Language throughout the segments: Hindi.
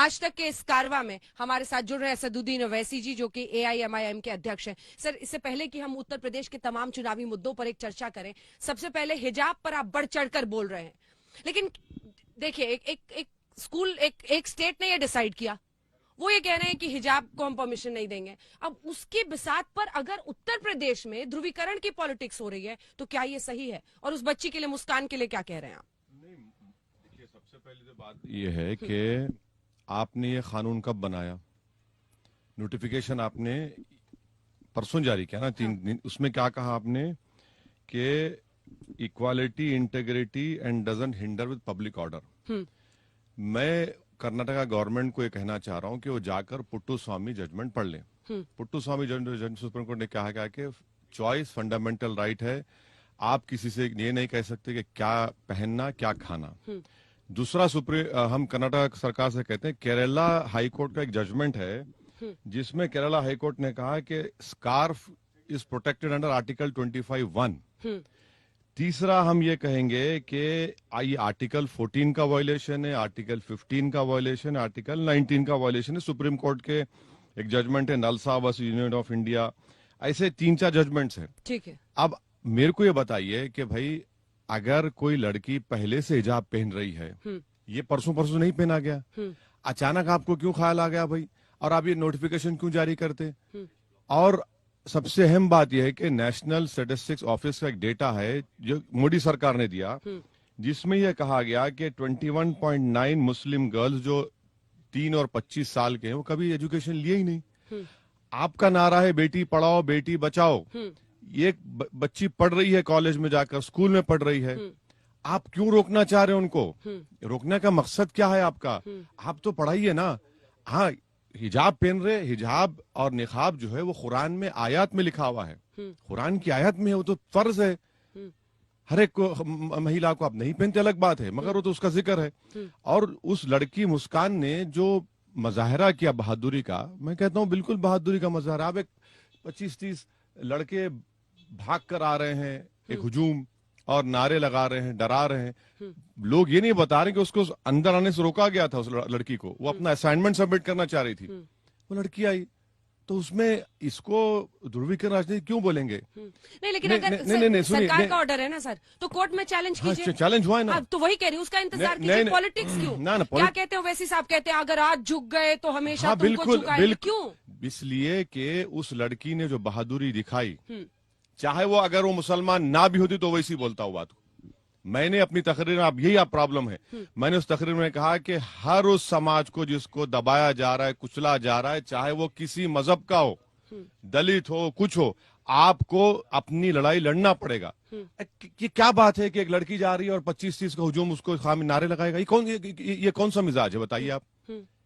आज तक के इस कारवा में हमारे साथ जुड़ रहे हैं असदुद्दीन ओवैसी जी, जो कि AIMIM के अध्यक्ष हैं। सर, इससे पहले कि हम उत्तर प्रदेश के तमाम चुनावी मुद्दों पर एक चर्चा करें, सबसे पहले हिजाब पर आप बढ़ चढ़कर बोल रहे हैं, लेकिन देखिए एक स्कूल एक स्टेट ने यह डिसाइड किया, वो ये कह रहे हैं कि हिजाब को हम परमिशन नहीं देंगे। अब उसकी बिसात पर अगर उत्तर प्रदेश में ध्रुवीकरण की पॉलिटिक्स हो रही है तो क्या ये सही है? और उस बच्ची के लिए, मुस्कान के लिए क्या कह रहे हैं आप? नहीं, देखिए, सबसे पहली तो बात ये है कि आपने ये कानून कब बनाया? नोटिफिकेशन आपने परसों जारी किया ना, 3 दिन। उसमें क्या कहा आपने कि equality, integrity and doesn't hinder with public order. मैं कर्नाटका गवर्नमेंट को ये कहना चाह रहा हूं कि वो जाकर पुट्टू स्वामी जजमेंट पढ़ लें। पुट्टू स्वामी जजमेंट सुप्रीम कोर्ट ने कहा गया कि चॉइस फंडामेंटल राइट है, आप किसी से ये नहीं कह सकते कि क्या पहनना, क्या खाना। दूसरा, हम कर्नाटक सरकार से कहते हैं, केरला हाई कोर्ट का एक जजमेंट है जिसमें केरला हाई कोर्ट ने कहा कि scarf is protected under article 25(1). तीसरा, हम ये कहेंगे कि ये आर्टिकल 14 का वायलेशन है, आर्टिकल 15 का वायलेशन है, आर्टिकल 19 का वायलेशन है। सुप्रीम कोर्ट के एक जजमेंट है, नलसा वर्सेस यूनियन ऑफ इंडिया। ऐसे 3-4 जजमेंट्स हैं। ठीक है। अब मेरे को ये बताइए कि भाई, अगर कोई लड़की पहले से हिजाब पहन रही है, ये परसों नहीं पहना गया, अचानक आपको क्यों ख्याल आ गया भाई? और आप ये नोटिफिकेशन क्यों जारी करते? और सबसे अहम बात यह है कि नेशनल स्टैटिस्टिक्स ऑफिस का एक डेटा है जो मोदी सरकार ने दिया, जिसमें यह कहा गया कि 21.9 मुस्लिम गर्ल्स जो 3 और 25 साल के हैं, वो कभी एजुकेशन लिए ही नहीं। आपका नारा है बेटी पढ़ाओ बेटी बचाओ। ये बच्ची पढ़ रही है, कॉलेज में जाकर, स्कूल में पढ़ रही है। आप क्यों रोकना चाह रहे हो उनको? रोकने का मकसद क्या है आपका? आप तो पढ़ाइए ना। हाँ, हिजाब पहन रहे, हिजाब और निकाब जो है वो कुरान में आयत में लिखा हुआ है, कुरान की आयत में है, वो तो फर्ज है। हर एक महिला को आप नहीं पहनते अलग बात है, मगर वो तो उसका जिक्र है। और उस लड़की मुस्कान ने जो मजाहरा किया बहादुरी का, मैं कहता हूँ बिल्कुल बहादुरी का मजाहरा। अब एक 25-30 लड़के भाग कर आ रहे हैं, एक हुजूम, और नारे लगा रहे हैं, डरा रहे हैं। लोग ये नहीं बता रहे कि उसको अंदर आने से रोका गया था। उस लड़की को, वो अपना असाइनमेंट सबमिट करना चाह रही थी, वो लड़की आई, तो उसमें इसको ध्रुवीकरण राजनीति क्यों बोलेंगे? नहीं, लेकिन अगर सरकार का ऑर्डर है ना सर, तो कोर्ट में चैलेंज कीजिए। चैलेंज हुआ है ना, तो वही कह रही हूँ, उसका इंतजार कीजिए। पॉलिटिक्स क्यों? क्या कहते हैं वैसी साहब, कहते हैं अगर आज झुक गए तो हमेशा तुमको झुकाएंगे। क्यों? इसलिए कि उस लड़की ने जो बहादुरी दिखाई, चाहे वो अगर वो मुसलमान ना भी होती तो वैसी बोलता हुआ। तो मैंने अपनी तकरीर में, अब यही आप प्रॉब्लम है, मैंने उस तकरीर में कहा कि हर उस समाज को जिसको दबाया जा रहा है, कुचला जा रहा है, चाहे वो किसी मजहब का हो, दलित हो, कुछ हो, आपको अपनी लड़ाई लड़ना पड़ेगा। ये क्या बात है कि एक लड़की जा रही है और 25-30 का हुजूम उसको खामी नारे लगाएगा? ये कौन सा मिजाज है बताइए आप?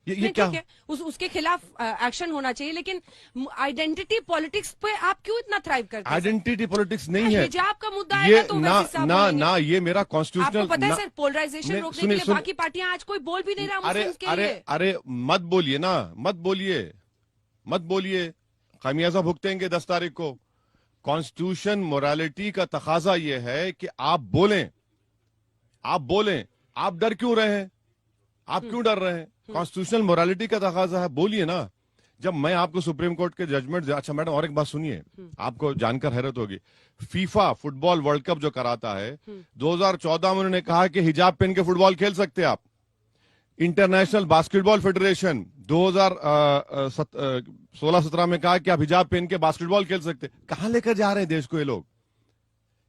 ये क्या है? उसके खिलाफ एक्शन होना चाहिए, लेकिन आइडेंटिटी पॉलिटिक्स पे आप क्यों इतना थ्राइव करते हैं? आइडेंटिटी पॉलिटिक्स नहीं है, हिजाब का मुद्दा ये तो ना ये मेरा कॉन्स्टिट्यूशनल। आपको पता है सर, पोलराइजेशन रोकने के लिए बाकी पार्टियां आज कोई बोल भी नहीं रहा मुस्लिम्स के लिए। अरे मत बोलिए ना, मत बोलिए, खामियाजा भुगतेंगे 10 तारीख को। कॉन्स्टिट्यूशन मोरालिटी का तकाजा ये है कि आप बोलें। आप डर क्यों रहे हैं? आप क्यों डर रहे हैं? कॉन्स्टिट्यूशनल मोरालिटी का तकाजा है, बोलिए ना। जब मैं आपको सुप्रीम कोर्ट के जजमेंट, अच्छा मैडम और एक बात सुनिए, आपको जानकर हैरत होगी, फीफा फुटबॉल वर्ल्ड कप जो कराता है, 2014 में उन्होंने कहा कि हिजाब पहन के फुटबॉल खेल सकते हैं आप। इंटरनेशनल बास्केटबॉल फेडरेशन 2016-17 में कहा कि आप हिजाब पहन के बास्केटबॉल खेल सकते। कहां लेकर जा रहे हैं देश को ये लोग?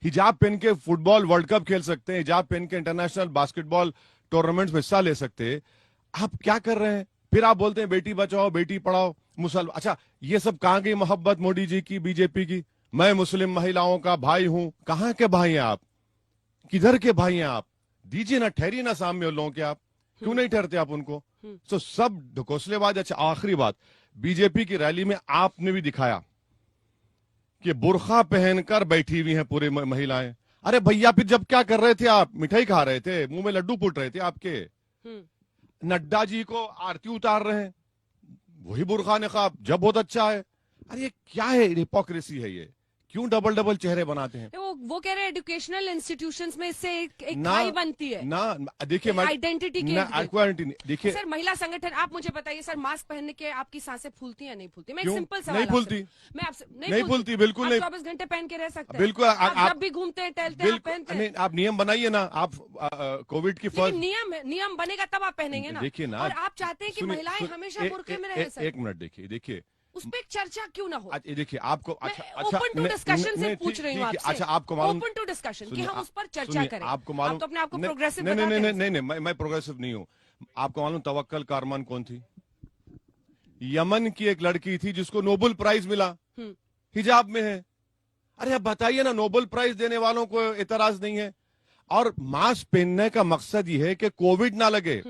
हिजाब पहन के फुटबॉल वर्ल्ड कप खेल सकते हैं, हिजाब पहन के इंटरनेशनल बास्केटबॉल टूर्नामेंट्स में हिस्सा ले सकते हैं। आप क्या कर रहे हैं? फिर आप बोलते हैं बेटी बचाओ बेटी पढ़ाओ, मुसलमान। अच्छा, ये सब कहां गई मोहब्बत मोदी जी की, बीजेपी की? मैं मुस्लिम महिलाओं का भाई हूं। कहां के भाई हैं आप? किधर के भाई हैं आप? दीजिए ना, ठहरिए ना सामने लोगों के। आप क्यों नहीं ठहरते आप उनको? तो सब ढकोसलेबाज। अच्छा, आखिरी बात, बीजेपी की रैली में आपने भी दिखाया कि बुर्खा पहनकर बैठी हुई हैं पूरी महिलाएं। अरे भैया, फिर जब क्या कर रहे थे आप? मिठाई खा रहे थे, मुंह में लड्डू फूट रहे थे आपके। नड्डा जी को आरती उतार रहे हैं, वही बुर्खा निकाब, जब बहुत अच्छा है। अरे ये क्या है? हिपोक्रेसी है ये। क्यों डबल डबल चेहरे बनाते हैं? वो कह रहे हैं एजुकेशनल इंस्टीट्यूशंस में इससे एक ना खाई बनती है ना, देखिए आइडेंटिटी के ना, इर्द गिर्द। आइडेंटिटी देखिए, सर महिला संगठन, आप मुझे बताइए सर, मास्क पहनने के आपकी सांसें फूलती या नहीं फूलती? मैं एक क्यों? सिंपल सवाल नहीं आपसे फूलती। पूछूं। मैं आपसे नहीं फूलती, बिल्कुल आप नहीं। 24 घंटे पहन के रह सकते हैं? बिल्कुल, आप आप जब भी घूमते हैं टहलते हैं आप बिल्कुल पहनते हैं? नहीं, आप नियम बनाइए ना, आप कोविड की लेकिन फर्स्ट नियम बनेगा तब आप पहनेंगे ना। देखिए ना, और आप चाहते हैं कि सुनिए, महिलाएं हमेशा ए- बुर्के ए- में ए- रहे सर। एक मिनट देखिए उस पर एक चर्चा क्यों ना हो? अच्छा, देखिए आपको मैं अच्छा अच्छा ओपन टू नहीं, डिस्कशन से नहीं, पूछ रही हूँ ठीक है, आपसे। अच्छा आपको मालूम, ओपन टू डिस्कशन कि सुनिए, हम उस पर चर्चा सुनिए, करें। आपको मालूम, आप तो अपने आप को नहीं, प्रोग्रेसिव नहीं नहीं बताते नहीं हैं। नहीं नहीं, मैं प्रोग्रेसिव नहीं हूँ। आपको मालूम तवक्कल कारमान कौन थी? यमन की एक लड़की थी जिसको नोबेल प्राइज मिला, हिजाब में है। अरे अब बताइए ना, नोबेल प्राइज देने वालों को एतराज नहीं है? और मास्क पहनने का मकसद ये है कि कोविड ना लगे,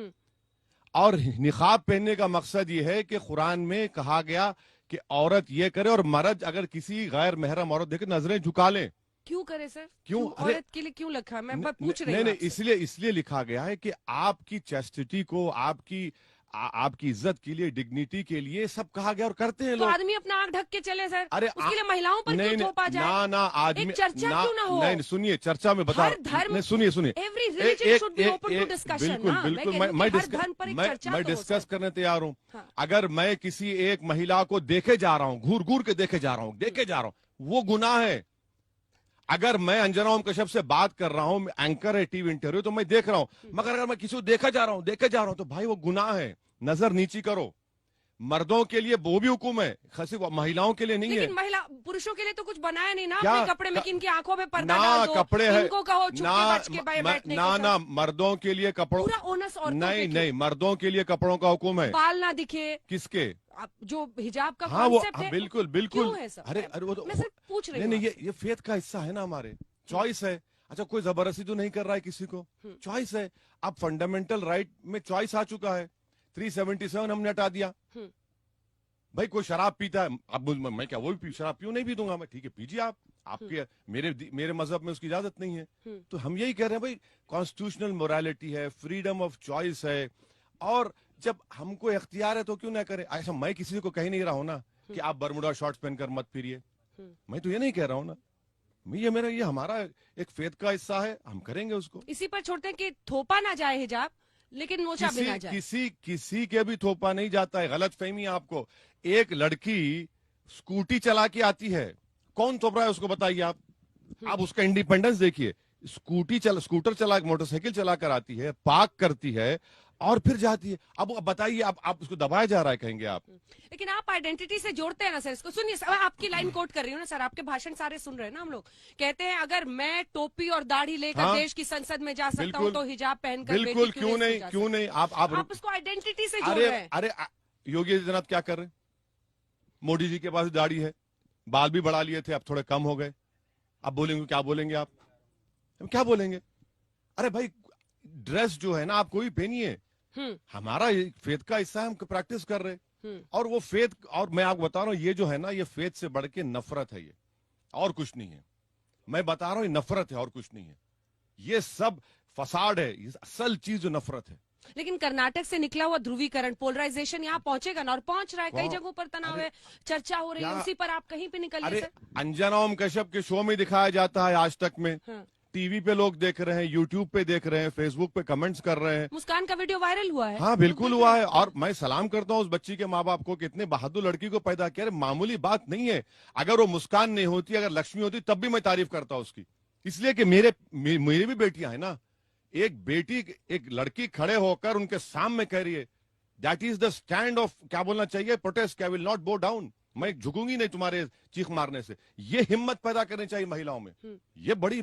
और निकाब पहनने का मकसद ये है कि कुरान में कहा गया कि औरत ये करे और मर्द अगर किसी गैर महरम औरत देखे नजरें झुका ले। क्यों करे सर? क्यों? अरे औरत के लिए क्यों लिखा है? मैं पूछ रही नहीं हूँ नहीं, आपसे। इसलिए लिखा गया है कि आपकी चेस्टिटी को, आपकी इज्जत के लिए, डिग्निटी के लिए सब कहा गया और करते हैं तो लोग। आदमी अपना आंख ढक के चले सर? अरे उसके लिए महिलाओं पर क्यों थोपा जाए? ना आदमी, एक चर्चा क्यों ना हो? नहीं सुनिए, चर्चा में बता, हर धर्म, नहीं सुनिए, every religion should be open to discussion. बिल्कुल बिल्कुल, मैं डिस्कस करने तैयार हूँ। हाँ। अगर मैं किसी एक महिला को देखे जा रहा हूँ, घूर घूर के देखे जा रहा हूँ, वो गुनाह है। अगर मैं अंजना ओम कश्यप से बात कर रहा हूँ, एंकर है टीवी इंटरव्यू, तो मैं देख रहा हूँ, मगर अगर मैं किसी को देखे जा रहा हूँ तो भाई वो गुनाह है। नजर नीची करो। मर्दों के लिए वो भी हुक्म है, खासी महिलाओं के लिए नहीं है। लेकिन महिला पुरुषों के लिए तो कुछ बनाया नहीं ना क्या? अपने कपड़े में कि इनकी आंखों पे पर्दा ना डाल दो, कपड़े है, इनको कहो छुप के बच के बैठने को। ना मर्दों के लिए कपड़ों, पूरा ओनस औरतों पे नहीं क्यों? नहीं, मर्दों के लिए कपड़ों का हुक्म है। बाल ना दिखे, किसके? जो हिजाब का हाँ वो, कॉन्सेप्ट है, बिल्कुल क्यों है सर? अरे वो तो, मैं सिर्फ पूछ रही नहीं हूँ ये फेथ का हिस्सा है ना, हमारे चॉइस है। अच्छा, कोई जबरदस्ती तो नहीं कर रहा है किसी को, चॉइस है। अब फंडामेंटल राइट में चॉइस आ चुका है, 377 हमने हटा दिया। भाई कोई शराब पीता है, अब मैं क्या वो भी शराब पीऊं? नहीं पी दूंगा मैं, ठीक है पीजिए आप, आपके मेरे मजहब में उसकी इजाजत नहीं है। तो हम यही कह रहे हैं भाई, कॉन्स्टिट्यूशनल मोरालिटी है, फ्रीडम ऑफ चॉइस है, और जब हमको इख्तियार है तो क्यों ना करें। ऐसा मैं किसी को कह नहीं रहा हूं ना कि आप बरमुडा शॉर्ट्स पहनकर मत फिरिए, मैं तो ये नहीं कह रहा हूं ना। ये हमारा एक फेथ का हिस्सा है, हम करेंगे उसको। इसी पर छोड़ते हैं कि थोपा ना जाए हिजाब, लेकिन नोचा भी ना जाए। किसी के भी थोपा नहीं जाता है, गलत फहमी है आपको। एक लड़की स्कूटी चला के आती है, कौन थोप रहा है उसको बताइए आप उसका इंडिपेंडेंस देखिए। स्कूटर चला, मोटरसाइकिल चला कर आती है, पार्क करती है और फिर जाती है। अब बताइए, आप उसको दबाया जा रहा है कहेंगे आप? लेकिन आप आइडेंटिटी से जोड़ते हैं ना सर इसको। सुनिए सर, आपकी लाइन कोट कर रही हूँ ना सर, आपके भाषण सारे सुन रहे हैं ना हम लोग। कहते हैं अगर मैं टोपी और दाढ़ी लेकर हाँ, देश की संसद में जा सकता हूँ तो हिजाब पहनकर बिल्कुल, बेटी क्यों नहीं आप उसको आइडेंटिटी से जोड़ रहे हैं। अरे योगी आदित्यनाथ क्या कर रहे हैं? मोदी जी के पास दाढ़ी है, बाल भी बढ़ा लिए थे, अब थोड़े कम हो गए। अब बोलेंगे, क्या बोलेंगे आप? हम क्या बोलेंगे? अरे भाई ड्रेस जो है ना, आप कोई पहनिए, हमारा फेथ का हिस्सा है, हम प्रैक्टिस कर रहे। और वो फेथ, और मैं आपको बता रहा हूँ, ये जो है ना, ये फेथ से बढ़ के नफरत है, ये और कुछ नहीं है। मैं बता रहा हूँ, ये नफरत है और कुछ नहीं है। ये सब फसाड है, ये असल चीज जो नफरत है। लेकिन कर्नाटक से निकला हुआ ध्रुवीकरण, पोलराइजेशन यहाँ पहुंचेगा ना, और पहुंच रहा है। कई जगहों पर तनाव है, चर्चा हो रही है, उसी पर आप कहीं पे निकलिए अरे सर। अंजना ओम कश्यप के शो में दिखाया जाता है, आज तक में टीवी पे लोग देख रहे हैं, यूट्यूब पे देख रहे हैं, फेसबुक पे कमेंट्स कर रहे हैं। मुस्कान का वीडियो वायरल हुआ है। हाँ बिल्कुल हुआ है, और मैं सलाम करता हूँ उस बच्ची के माँ बाप को, कितने बहादुर लड़की को पैदा किया। मामूली बात नहीं है। अगर वो मुस्कान नहीं होती, अगर लक्ष्मी होती, तब भी मैं तारीफ करता उसकी। इसलिए कि मेरी भी बेटियां हैं ना। एक लड़की खड़े होकर उनके सामने कह रही है, that is the stand of, क्या बोलना चाहिए, प्रोटेस्ट, आई विल नॉट बो डाउन, मैं झुकूंगी नहीं तुम्हारे चीख मारने से। ये हिम्मत पैदा करनी चाहिए महिलाओं में। ये बड़ी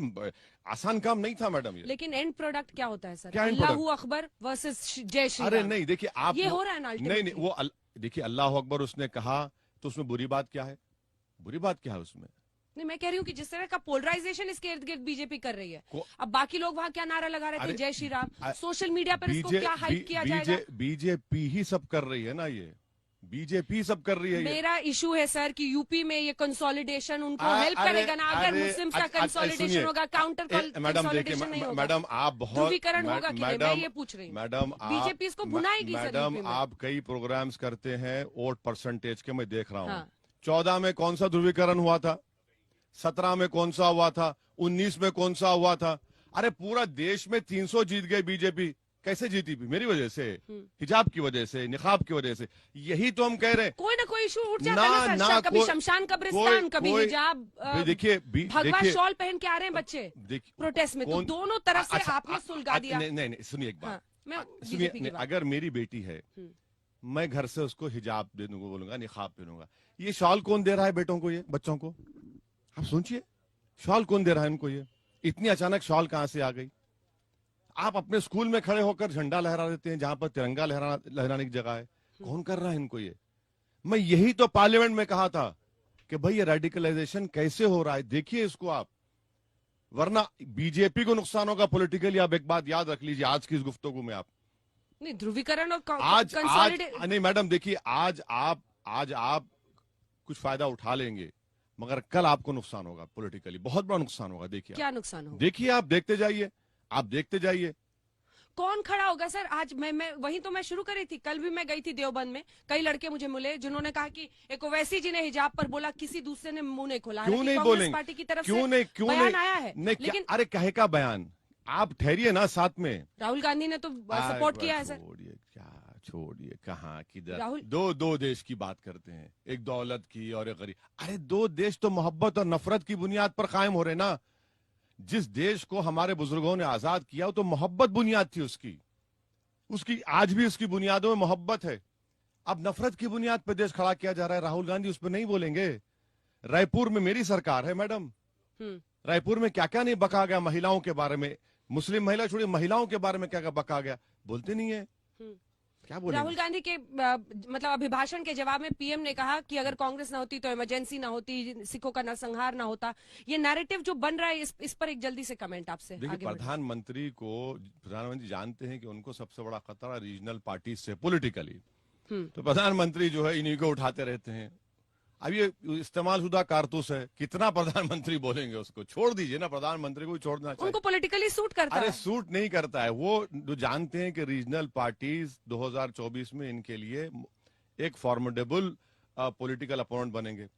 आसान काम नहीं था मैडम ये। लेकिन एंड प्रोडक्ट क्या होता है सर? क्या अल्लाहू अकबर वर्सेस जय श्री राम। अरे नहीं, देखिए आप, ये हो रहा है ना नहीं वो देखिए, अल्लाह अकबर उसने कहा तो उसमें बुरी बात क्या है? बुरी बात क्या है उसमें? नहीं, मैं कह रही हूँ कि जिस तरह का पोलराइजेशन इसके इर्द गिर्द बीजेपी कर रही है, अब बाकी लोग वहाँ क्या नारा लगा रहे थे, जय श्री राम। सोशल मीडिया पर इसको क्या हाइप किया जाएगा? बीजेपी ही सब कर रही है ना, ये बीजेपी सब कर रही है। मेरा इशू है सर कि यूपी में ये कंसोलिडेशन उनको हेल्प करेगा ना। अगर मुस्लिम्स का कंसोलिडेशन होगा, काउंटर कंसोलिडेशन नहीं होगा, मैडम आप बहुत ध्रुवीकरण होगा कि नहीं, मैं ये पूछ रही हूँ। मैडम बीजेपी इसको भुनाएगी सर। मैडम आप कई प्रोग्राम्स करते हैं वोट परसेंटेज के, मैं देख रहा हूँ। 14 में कौन सा ध्रुवीकरण हुआ था? 17 में कौन सा हुआ था, 19 में कौन सा हुआ था। अरे पूरा देश में 300 जीत गई बीजेपी। कैसे जीती? मेरी वजह से, हिजाब की वजह से, निकाब की वजह से। यही तो हम कह रहे हैं। कोई ना कोई इशू उठ जाता है ना सर, कभी शमशान कब्रिस्तान, कभी हिजाब, देखिए भगवा शॉल पहन के आ रहे हैं बच्चे प्रोटेस्ट में, तो दोनों तरफ से आपने सुलगा दिया। नहीं, सुनिए एक बात, मैं सुनिए, अगर मेरी बेटी है, मैं घर से उसको हिजाब दे दूंगा, बोलूंगा निकाब पहनूंगा। ये शॉल कौन दे रहा है बेटों को, ये बच्चों को? आप सोचिए, शॉल कौन दे रहा है इनको? ये इतनी अचानक शॉल कहां से आ गई? आप अपने स्कूल में खड़े होकर झंडा लहरा देते हैं जहां पर तिरंगा लहराने की जगह है। कौन कर रहा है इनको ये? मैं यही तो पार्लियामेंट में कहा था कि भाई ये रेडिकलाइजेशन कैसे हो रहा है, देखिए इसको आप, वरना बीजेपी को नुकसान होगा पॉलिटिकली। आप एक बात याद रख लीजिए आज की इस गुफ्तगू में। आप नहीं, ध्रुवीकरण और आज नहीं मैडम, देखिए आज आप कुछ फायदा उठा लेंगे, मगर कल आपको नुकसान होगा पॉलिटिकली, बहुत बड़ा नुकसान होगा। देखिए क्या नुकसान होगा? देखिए, आप देखते जाइए। कौन खड़ा होगा सर? आज मैं वही तो मैं शुरू करी थी। कल भी मैं गई थी देवबंद में, कई लड़के मुझे मिले जिन्होंने कहा कि एक ओवैसी जी ने हिजाब पर बोला, किसी दूसरे ने मुंह नहीं खोला। क्यों नहीं बोलेंगे? पार्टी की तरफ से बयान आया है, लेकिन अरे कहे का बयान, आप ठहरिए ना साथ में। राहुल गांधी ने तो सपोर्ट किया है सर। छोड़िए कहाँ किधर, राहुल दो देश की बात करते हैं, एक दौलत की और एक गरीब। अरे दो देश तो मोहब्बत और नफरत की बुनियाद पर कायम हो रहे ना। जिस देश को हमारे बुजुर्गों ने आजाद किया वो तो मोहब्बत बुनियाद थी उसकी आज भी उसकी बुनियादों में मोहब्बत है। अब नफरत की बुनियाद पर देश खड़ा किया जा रहा है। राहुल गांधी उस पर नहीं बोलेंगे? रायपुर में मेरी सरकार है मैडम, रायपुर में क्या क्या नहीं बका गया महिलाओं के बारे में, मुस्लिम महिला छोड़िए, महिलाओं के बारे में क्या क्या बका गया, बोलते नहीं है। क्या बोलेंगे? राहुल गांधी के मतलब अभिभाषण के जवाब में पीएम ने कहा कि अगर कांग्रेस ना होती तो इमरजेंसी ना होती, सिखों का नरसंहार ना होता। ये नैरेटिव जो बन रहा है, इस पर एक जल्दी से कमेंट आपसे। देखिए, प्रधानमंत्री जानते हैं कि उनको सबसे बड़ा खतरा रीजनल पार्टी से पॉलिटिकली, तो प्रधानमंत्री जो है इन्हीं को उठाते रहते हैं। अब ये इस्तेमाल शुदा कारतूस है, कितना प्रधानमंत्री बोलेंगे उसको? छोड़ दीजिए ना, प्रधानमंत्री को छोड़ना चाहिए। उनको पॉलिटिकली सूट करता है? अरे सूट नहीं करता है, वो जो जानते हैं कि रीजनल पार्टीज 2024 में इनके लिए एक फॉर्मिडेबल पॉलिटिकल अपोनेंट बनेंगे।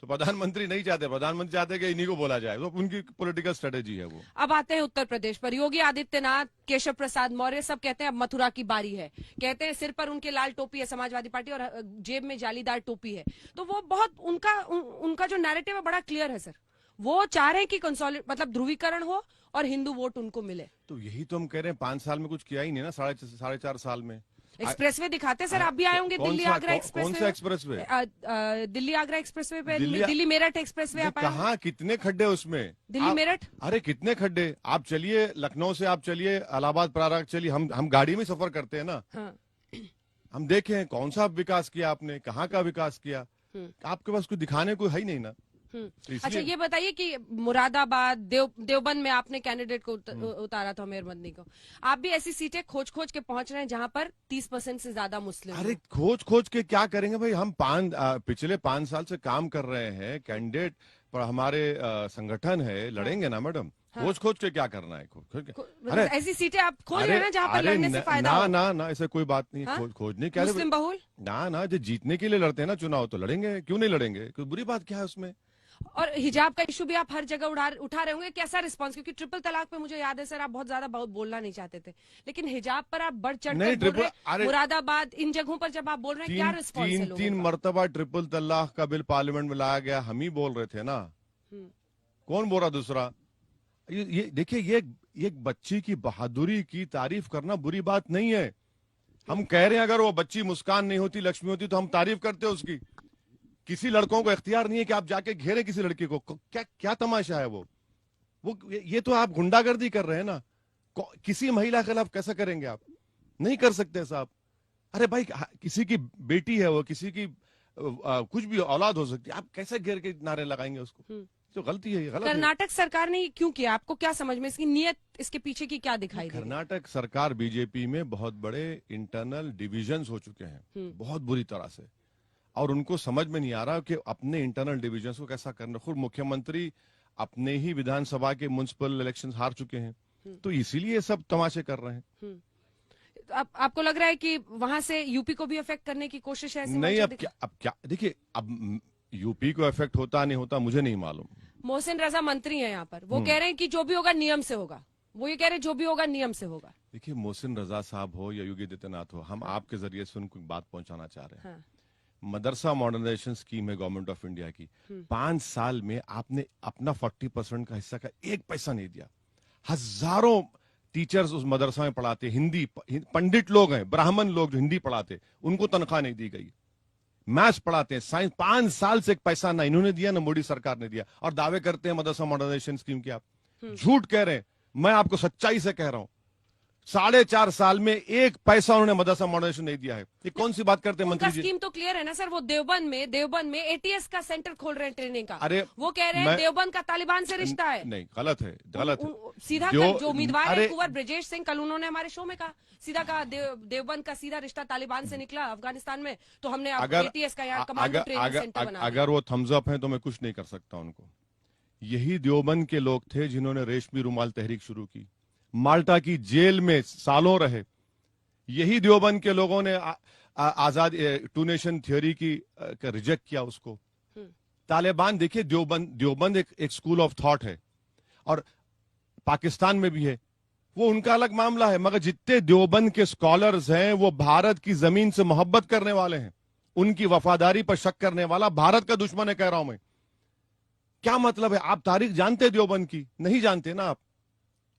तो प्रधानमंत्री नहीं चाहते, प्रधानमंत्री चाहते हैं कि इन्हीं को बोला जाए, तो उनकी पॉलिटिकल स्ट्रेटेजी है वो। अब आते हैं उत्तर प्रदेश पर। योगी आदित्यनाथ, केशव प्रसाद मौर्य सब कहते हैं अब मथुरा की बारी है। कहते हैं सिर पर उनके लाल टोपी है समाजवादी पार्टी और जेब में जालीदार टोपी है। तो वो बहुत उनका जो नैरेटिव है बड़ा क्लियर है सर। वो चाह रहे हैं कि मतलब ध्रुवीकरण हो और हिंदू वोट उनको मिले। तो यही तो हम कह रहे हैं, 5 साल में कुछ किया ही नहीं ना, 4.5 साल में। एक्सप्रेसवे दिखाते सर, आप भी आए होंगे दिल्ली आगरा एक्सप्रेसवे। कौन सा एक्सप्रेसवे? दिल्ली आगरा एक्सप्रेसवे पे, दिल्ली मेरठ एक्सप्रेसवे आप आए? कहाँ, कितने खड्डे उसमें? दिल्ली मेरठ? अरे कितने खड्डे! आप चलिए, लखनऊ से आप चलिए, इलाहाबाद प्रयाग चलिए, हम गाड़ी में सफर करते हैं ना। हाँ। हम देखें कौन सा विकास किया आपने, कहाँ का विकास किया, आपके पास कुछ दिखाने को है ही नहीं ना। अच्छा ये बताइए कि मुरादाबाद, देवबंद में आपने कैंडिडेट को उतारा था, मेयर मदनी को। आप भी ऐसी सीटें खोज के पहुंच रहे हैं जहां पर 30% से ज्यादा मुस्लिम। अरे खोज के क्या करेंगे भाई? हम पिछले 5 साल से काम कर रहे हैं, कैंडिडेट पर हमारे संगठन है, लड़ेंगे ना मैडम। हाँ। खोज के क्या करना है? अरे ऐसी सीटें आप खोज रहे हैं ना जहां पर लड़ने से फायदा हो। ना ऐसे कोई बात नहीं। हाँ? खोजने क्या, मुस्लिम बहुल ना जो जीतने के लिए लड़ते हैं ना चुनाव, तो लड़ेंगे, क्यों नहीं लड़ेंगे? कोई बुरी बात क्या है उसमें? और हिजाब का इशू भी आप हर जगह उठा रहे होंगे, कैसा रिस्पांस? क्योंकि ट्रिपल तलाक पे मुझे याद है सर आप बहुत ज्यादा बोलना नहीं चाहते थे, लेकिन हिजाब पर आप बढ़ चढ़ कर बोल रहे, मुरादाबाद इन जगहों पर जब आप बोल रहे हैं, क्या रिस्पांस है लोगों का? 3 मरतबा ट्रिपल तलाक का बिल पार्लियामेंट में लाया गया, हम ही बोल रहे थे ना, कौन बोल रहा दूसरा? ये देखिए, ये एक बच्ची की बहादुरी की तारीफ करना बुरी बात नहीं है। हम कह रहे हैं अगर वो बच्ची मुस्कान नहीं होती, लक्ष्मी होती, तो हम तारीफ करते उसकी। किसी लड़कों को इख्तियार नहीं है कि आप जाके घेरे किसी लड़की को। क्या तमाशा है वो ये तो आप गुंडागर्दी कर रहे हैं ना। किसी महिला के खिलाफ कैसा करेंगे आप? नहीं कर सकते साहब। अरे भाई, किसी की बेटी है वो, किसी की कुछ भी औलाद हो सकती है, आप कैसे घेर के नारे लगाएंगे उसको? तो गलती है, ये गलत है। कर्नाटक सरकार ने क्यों किया? आपको क्या समझ में, इसकी नीयत, इसके पीछे की क्या दिखाई दे? कर्नाटक सरकार, बीजेपी में बहुत बड़े इंटरनल डिविजन्स हो चुके हैं, बहुत बुरी तरह से, और उनको समझ में नहीं आ रहा कि अपने इंटरनल डिविजन्स को कैसा करना। खुद मुख्यमंत्री अपने ही विधानसभा के म्युनिसिपल इलेक्शंस हार चुके हैं, तो इसीलिए सब तमाशे कर रहे हैं। आपको लग रहा है कि वहां से यूपी को भी अफेक्ट करने की कोशिश है? नहीं, अब क्या देखिए, अब यूपी को इफेक्ट होता नहीं होता मुझे नहीं मालूम। मोहसिन रजा मंत्री हैं यहाँ पर, वो कह रहे हैं कि जो भी होगा नियम से होगा। वो ये कह रहे हैं जो भी होगा नियम से होगा। देखिए, मोहसिन रजा साहब हो या योगी आदित्यनाथ हो, हम आपके जरिए से उनको एक बात पहुंचाना चाह रहे हैं। हाँ। मदरसा मॉडर्नाइजेशन स्कीम है गवर्नमेंट ऑफ इंडिया की। 5 साल में आपने अपना 40% का हिस्सा का 1 पैसा नहीं दिया। हजारों टीचर्स उस मदरसा में पढ़ाते, हिंदी पंडित लोग हैं, ब्राह्मण लोग जो हिंदी पढ़ाते, उनको तनख्वाह नहीं दी गई। मैथ्स पढ़ाते हैं, साइंस, 5 साल से 1 पैसा ना इन्होंने दिया ना मोदी सरकार ने दिया, और दावे करते हैं मदरसा मॉडर्नाइजेशन स्कीम की। आप झूठ कह रहे हैं, मैं आपको सच्चाई से कह रहा हूं। 4.5 साल में 1 पैसा उन्होंने मदरसा मॉडर्नाइजेशन नहीं दिया है। ये कौन सी बात करते हैं उनका मंत्री जी? स्कीम तो क्लियर है ना सर। वो देवबंद में एटीएस का सेंटर खोल रहे हैं ट्रेनिंग का। अरे वो कह रहे हैं देवबंद का तालिबान से रिश्ता है। नहीं, गलत है, गलत है। सीधा जो उम्मीदवार है कुंवर ब्रजेश सिंह, कल उन्होंने हमारे शो में कहा, सीधा कहा देवबंद का सीधा रिश्ता तालिबान से निकला अफगानिस्तान में, तो हमने एटीएस का यहाँ कमांडो ट्रेनिंग सेंटर बना दिया। अगर वो थम्स अप है तो मैं कुछ नहीं कर सकता उनको। यही देवबंद के लोग थे जिन्होंने रेशमी रुमाल तहरीक शुरू की, माल्टा की जेल में सालों रहे। यही देवबंद के लोगों ने आजाद टू नेशन थ्योरी की रिजेक्ट किया उसको। तालिबान, देखिए, देवबंद एक स्कूल ऑफ थॉट है, और पाकिस्तान में भी है, वो उनका अलग मामला है। मगर जितने देवबंद के स्कॉलर्स हैं वो भारत की जमीन से मोहब्बत करने वाले हैं। उनकी वफादारी पर शक करने वाला भारत का दुश्मन है, कह रहा हूं मैं। क्या मतलब है? आप तारीख जानते देवबंद की? नहीं जानते ना आप।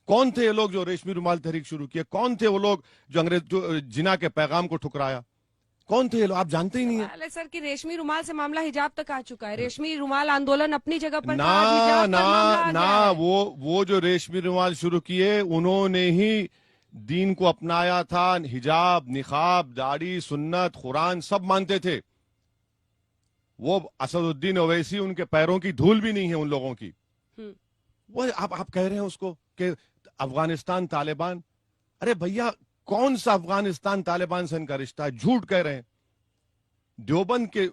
कौन थे ये लोग जो रेशमी रुमाल तहरीक शुरू किए? कौन थे वो लोग जो जिना के पैगाम को ठुकराया? कौन थे ये लोग? आप जानते ही नहीं है। सर कि रेशमी रुमाल से मामला हिजाब तक आ चुका है। रेशमी रुमाल आंदोलन अपनी जगह पर ना था, हिजाब ना पर मामला आ ना गया है। वो जो रेशमी रुमाल शुरू किए, उन्होंने ही दीन को अपनाया था। हिजाब, निकाब, दाढ़ी, सुन्नत, कुरान सब मानते थे। वो असदुद्दीन ओवैसी, उनके पैरों की धूल भी नहीं है उन लोगों की। वो आप कह रहे हैं उसको कि अफगानिस्तान तालिबान। अरे भैया, कौन सा अफगानिस्तान तालिबान से इनका रिश्ता है? झूठ कह रहे हैं। देवबंद के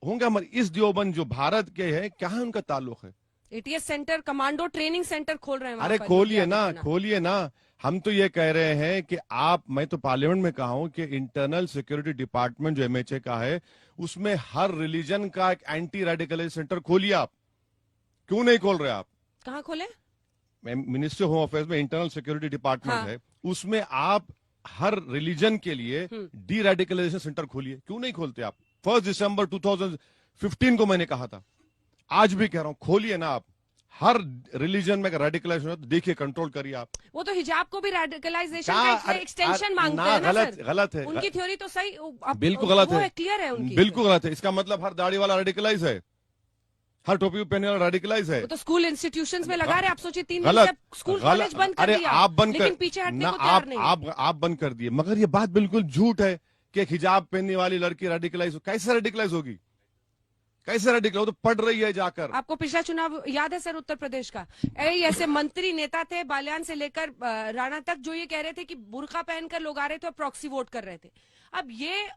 होंगे, मगर इस देवबंद जो भारत के हैं, क्या है उनका ताल्लुक है? ATS centre, commando training centre खोल रहे हैं वहाँ अरे पर। खोलिए ना। हम तो ये कह रहे हैं कि मैं तो पार्लियामेंट में कहा हूं कि इंटरनल सिक्योरिटी डिपार्टमेंट जो एमएचए का है, उसमें हर रिलीजन का एक एंटी रेडिकलाइज सेंटर खोलिए। आप क्यों नहीं खोल रहे? आप कहाँ खोले? मिनिस्ट्री ऑफ होम अफेयर्स में इंटरनल सिक्योरिटी डिपार्टमेंट है, उसमें आप हर रिलीजन के लिए डी रेडिकलाइजेशन सेंटर खोलिए। क्यों नहीं खोलते आप? 1 दिसंबर 2015 को मैंने कहा था, आज भी कह रहा हूं, खोलिए ना आप। हर रिलीजन में रेडिकलाइजेशन हो तो देखिए, कंट्रोल करिए आप। वो तो हिजाब को भी रेडिकलाइजेशन का एक्सटेंशन मांगते हैं ना सर। गलत है। उनकी थ्योरी तो सही, बिल्कुल गलत है, क्लियर है उनकी। बिल्कुल गलत है। इसका मतलब हर दाढ़ी वाला रेडिकलाइज है, हर टोपी पहनने वाला रेडिकलाइज है। वो तो स्कूल इंस्टीट्यूशंस में लगा रहे। आप सोचिए 3 दिन गलत, से स्कूल कॉलेज बंद कर दिया। आप बंद लेकिन कर, पीछे हटने ना को तैयार नहीं। आप बंद कर दिए, मगर ये बात बिल्कुल झूठ है कि एक हिजाब पहनने वाली लड़की रेडिकलाइज। कैसे रेडिकलाइज होगी? कैसे रेडिकलाइज? तो पढ़ रही है जाकर। आपको पिछला चुनाव याद है सर, उत्तर प्रदेश का? ऐसे मंत्री नेता थे बाल्यान से लेकर राणा तक, जो ये कह रहे थे कि बुर्का पहनकर लोग आ रहे थे और प्रॉक्सी वोट कर रहे थे। अब ये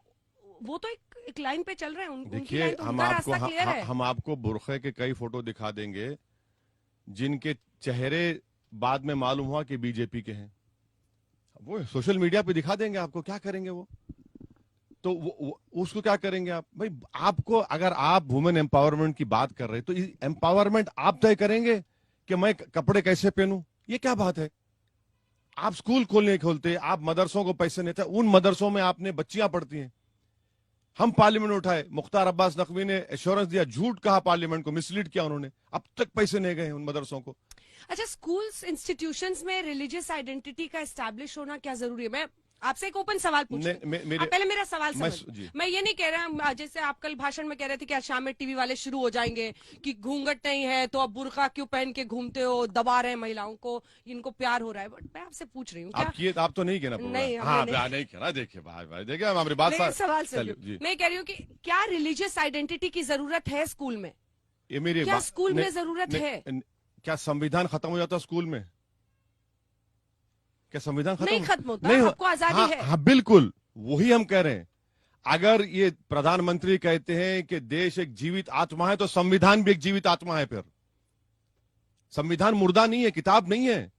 वो तो एक लाइन पे चल रहे हैं। देखिए, हम आपको बुर्खे के कई फोटो दिखा देंगे जिनके चेहरे बाद में मालूम हुआ कि बीजेपी के हैं। वो सोशल मीडिया पे दिखा देंगे आपको। क्या करेंगे वो? तो उसको क्या करेंगे आप? भाई, आपको, अगर आप वुमेन एम्पावरमेंट की बात कर रहे हैं तो एम्पावरमेंट आप तय करेंगे कि मैं कपड़े कैसे पहनूं? ये क्या बात है? आप स्कूल खोलते, आप मदरसों को पैसे नहीं थे, उन मदरसों में आपने बच्चियां पढ़ती हैं। हम पार्लियामेंट उठाए, मुख्तार अब्बास नकवी ने एश्योरेंस दिया, झूठ कहा पार्लियामेंट को, मिसलीड किया उन्होंने, अब तक पैसे नहीं गए उन मदरसों को। अच्छा, स्कूल्स इंस्टीट्यूशंस में रिलीजियस आइडेंटिटी का एस्टैब्लिश होना क्या जरूरी है? मैं आपसे एक ओपन सवाल पूछूं। पहले मेरा सवाल समझ। मैं ये नहीं कह रहा, जैसे आप कल भाषण में कह रहे थे कि आज शाम में टीवी वाले शुरू हो जाएंगे कि घूंघट नहीं है तो अब बुर्का क्यों पहन के घूमते हो, दबा रहे हैं महिलाओं को, इनको प्यार हो रहा है। बट मैं आपसे पूछ रही हूँ, आप तो नहीं कहना? नहीं कहना। देखिए भाई, देखिए हमारी बात, सवाल मैं कह रही हूँ कि क्या रिलीजियस आइडेंटिटी की जरूरत है स्कूल में? ये मेरी क्या स्कूल में जरूरत है? क्या संविधान खत्म हो जाता स्कूल में? क्या संविधान नहीं खत्म होता? नहीं, आपको आजादी है। हाँ, बिल्कुल वही हम कह रहे हैं। अगर ये प्रधानमंत्री कहते हैं कि देश एक जीवित आत्मा है, तो संविधान भी एक जीवित आत्मा है। फिर संविधान मुर्दा नहीं है, किताब नहीं है।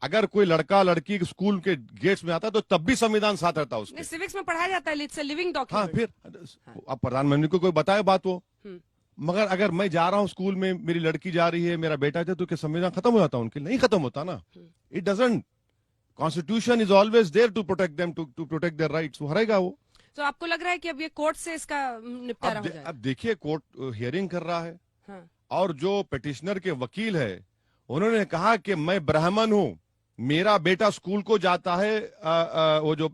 अगर कोई लड़का लड़की स्कूल के गेट्स में आता है तो तब भी संविधान साथ रहता है उसके। सिविक्स में पढ़ाया जाता है, इट्स अ लिविंग डॉक्यूमेंट। हाँ, फिर अब प्रधानमंत्री को कोई बताए बात, वो मगर अगर मैं जा रहा हूँ स्कूल में, मेरी लड़की जा रही है, मेरा बेटा है, तो क्या संविधान खत्म हो जाता? उनके नहीं खत्म होता ना। It doesn't. Constitution is always there to protect them, to protect their rights. वो हरेगा वो। तो आपको लग रहा है कि अब ये कोर्ट से इसका निपटारा हो जाएगा? अब देखिए, कोर्ट हियरिंग कर रहा है। हाँ। और जो पिटिशनर के वकील है, उन्होंने कहा कि मैं ब्राह्मण हूं, मेरा बेटा स्कूल को जाता है वो जो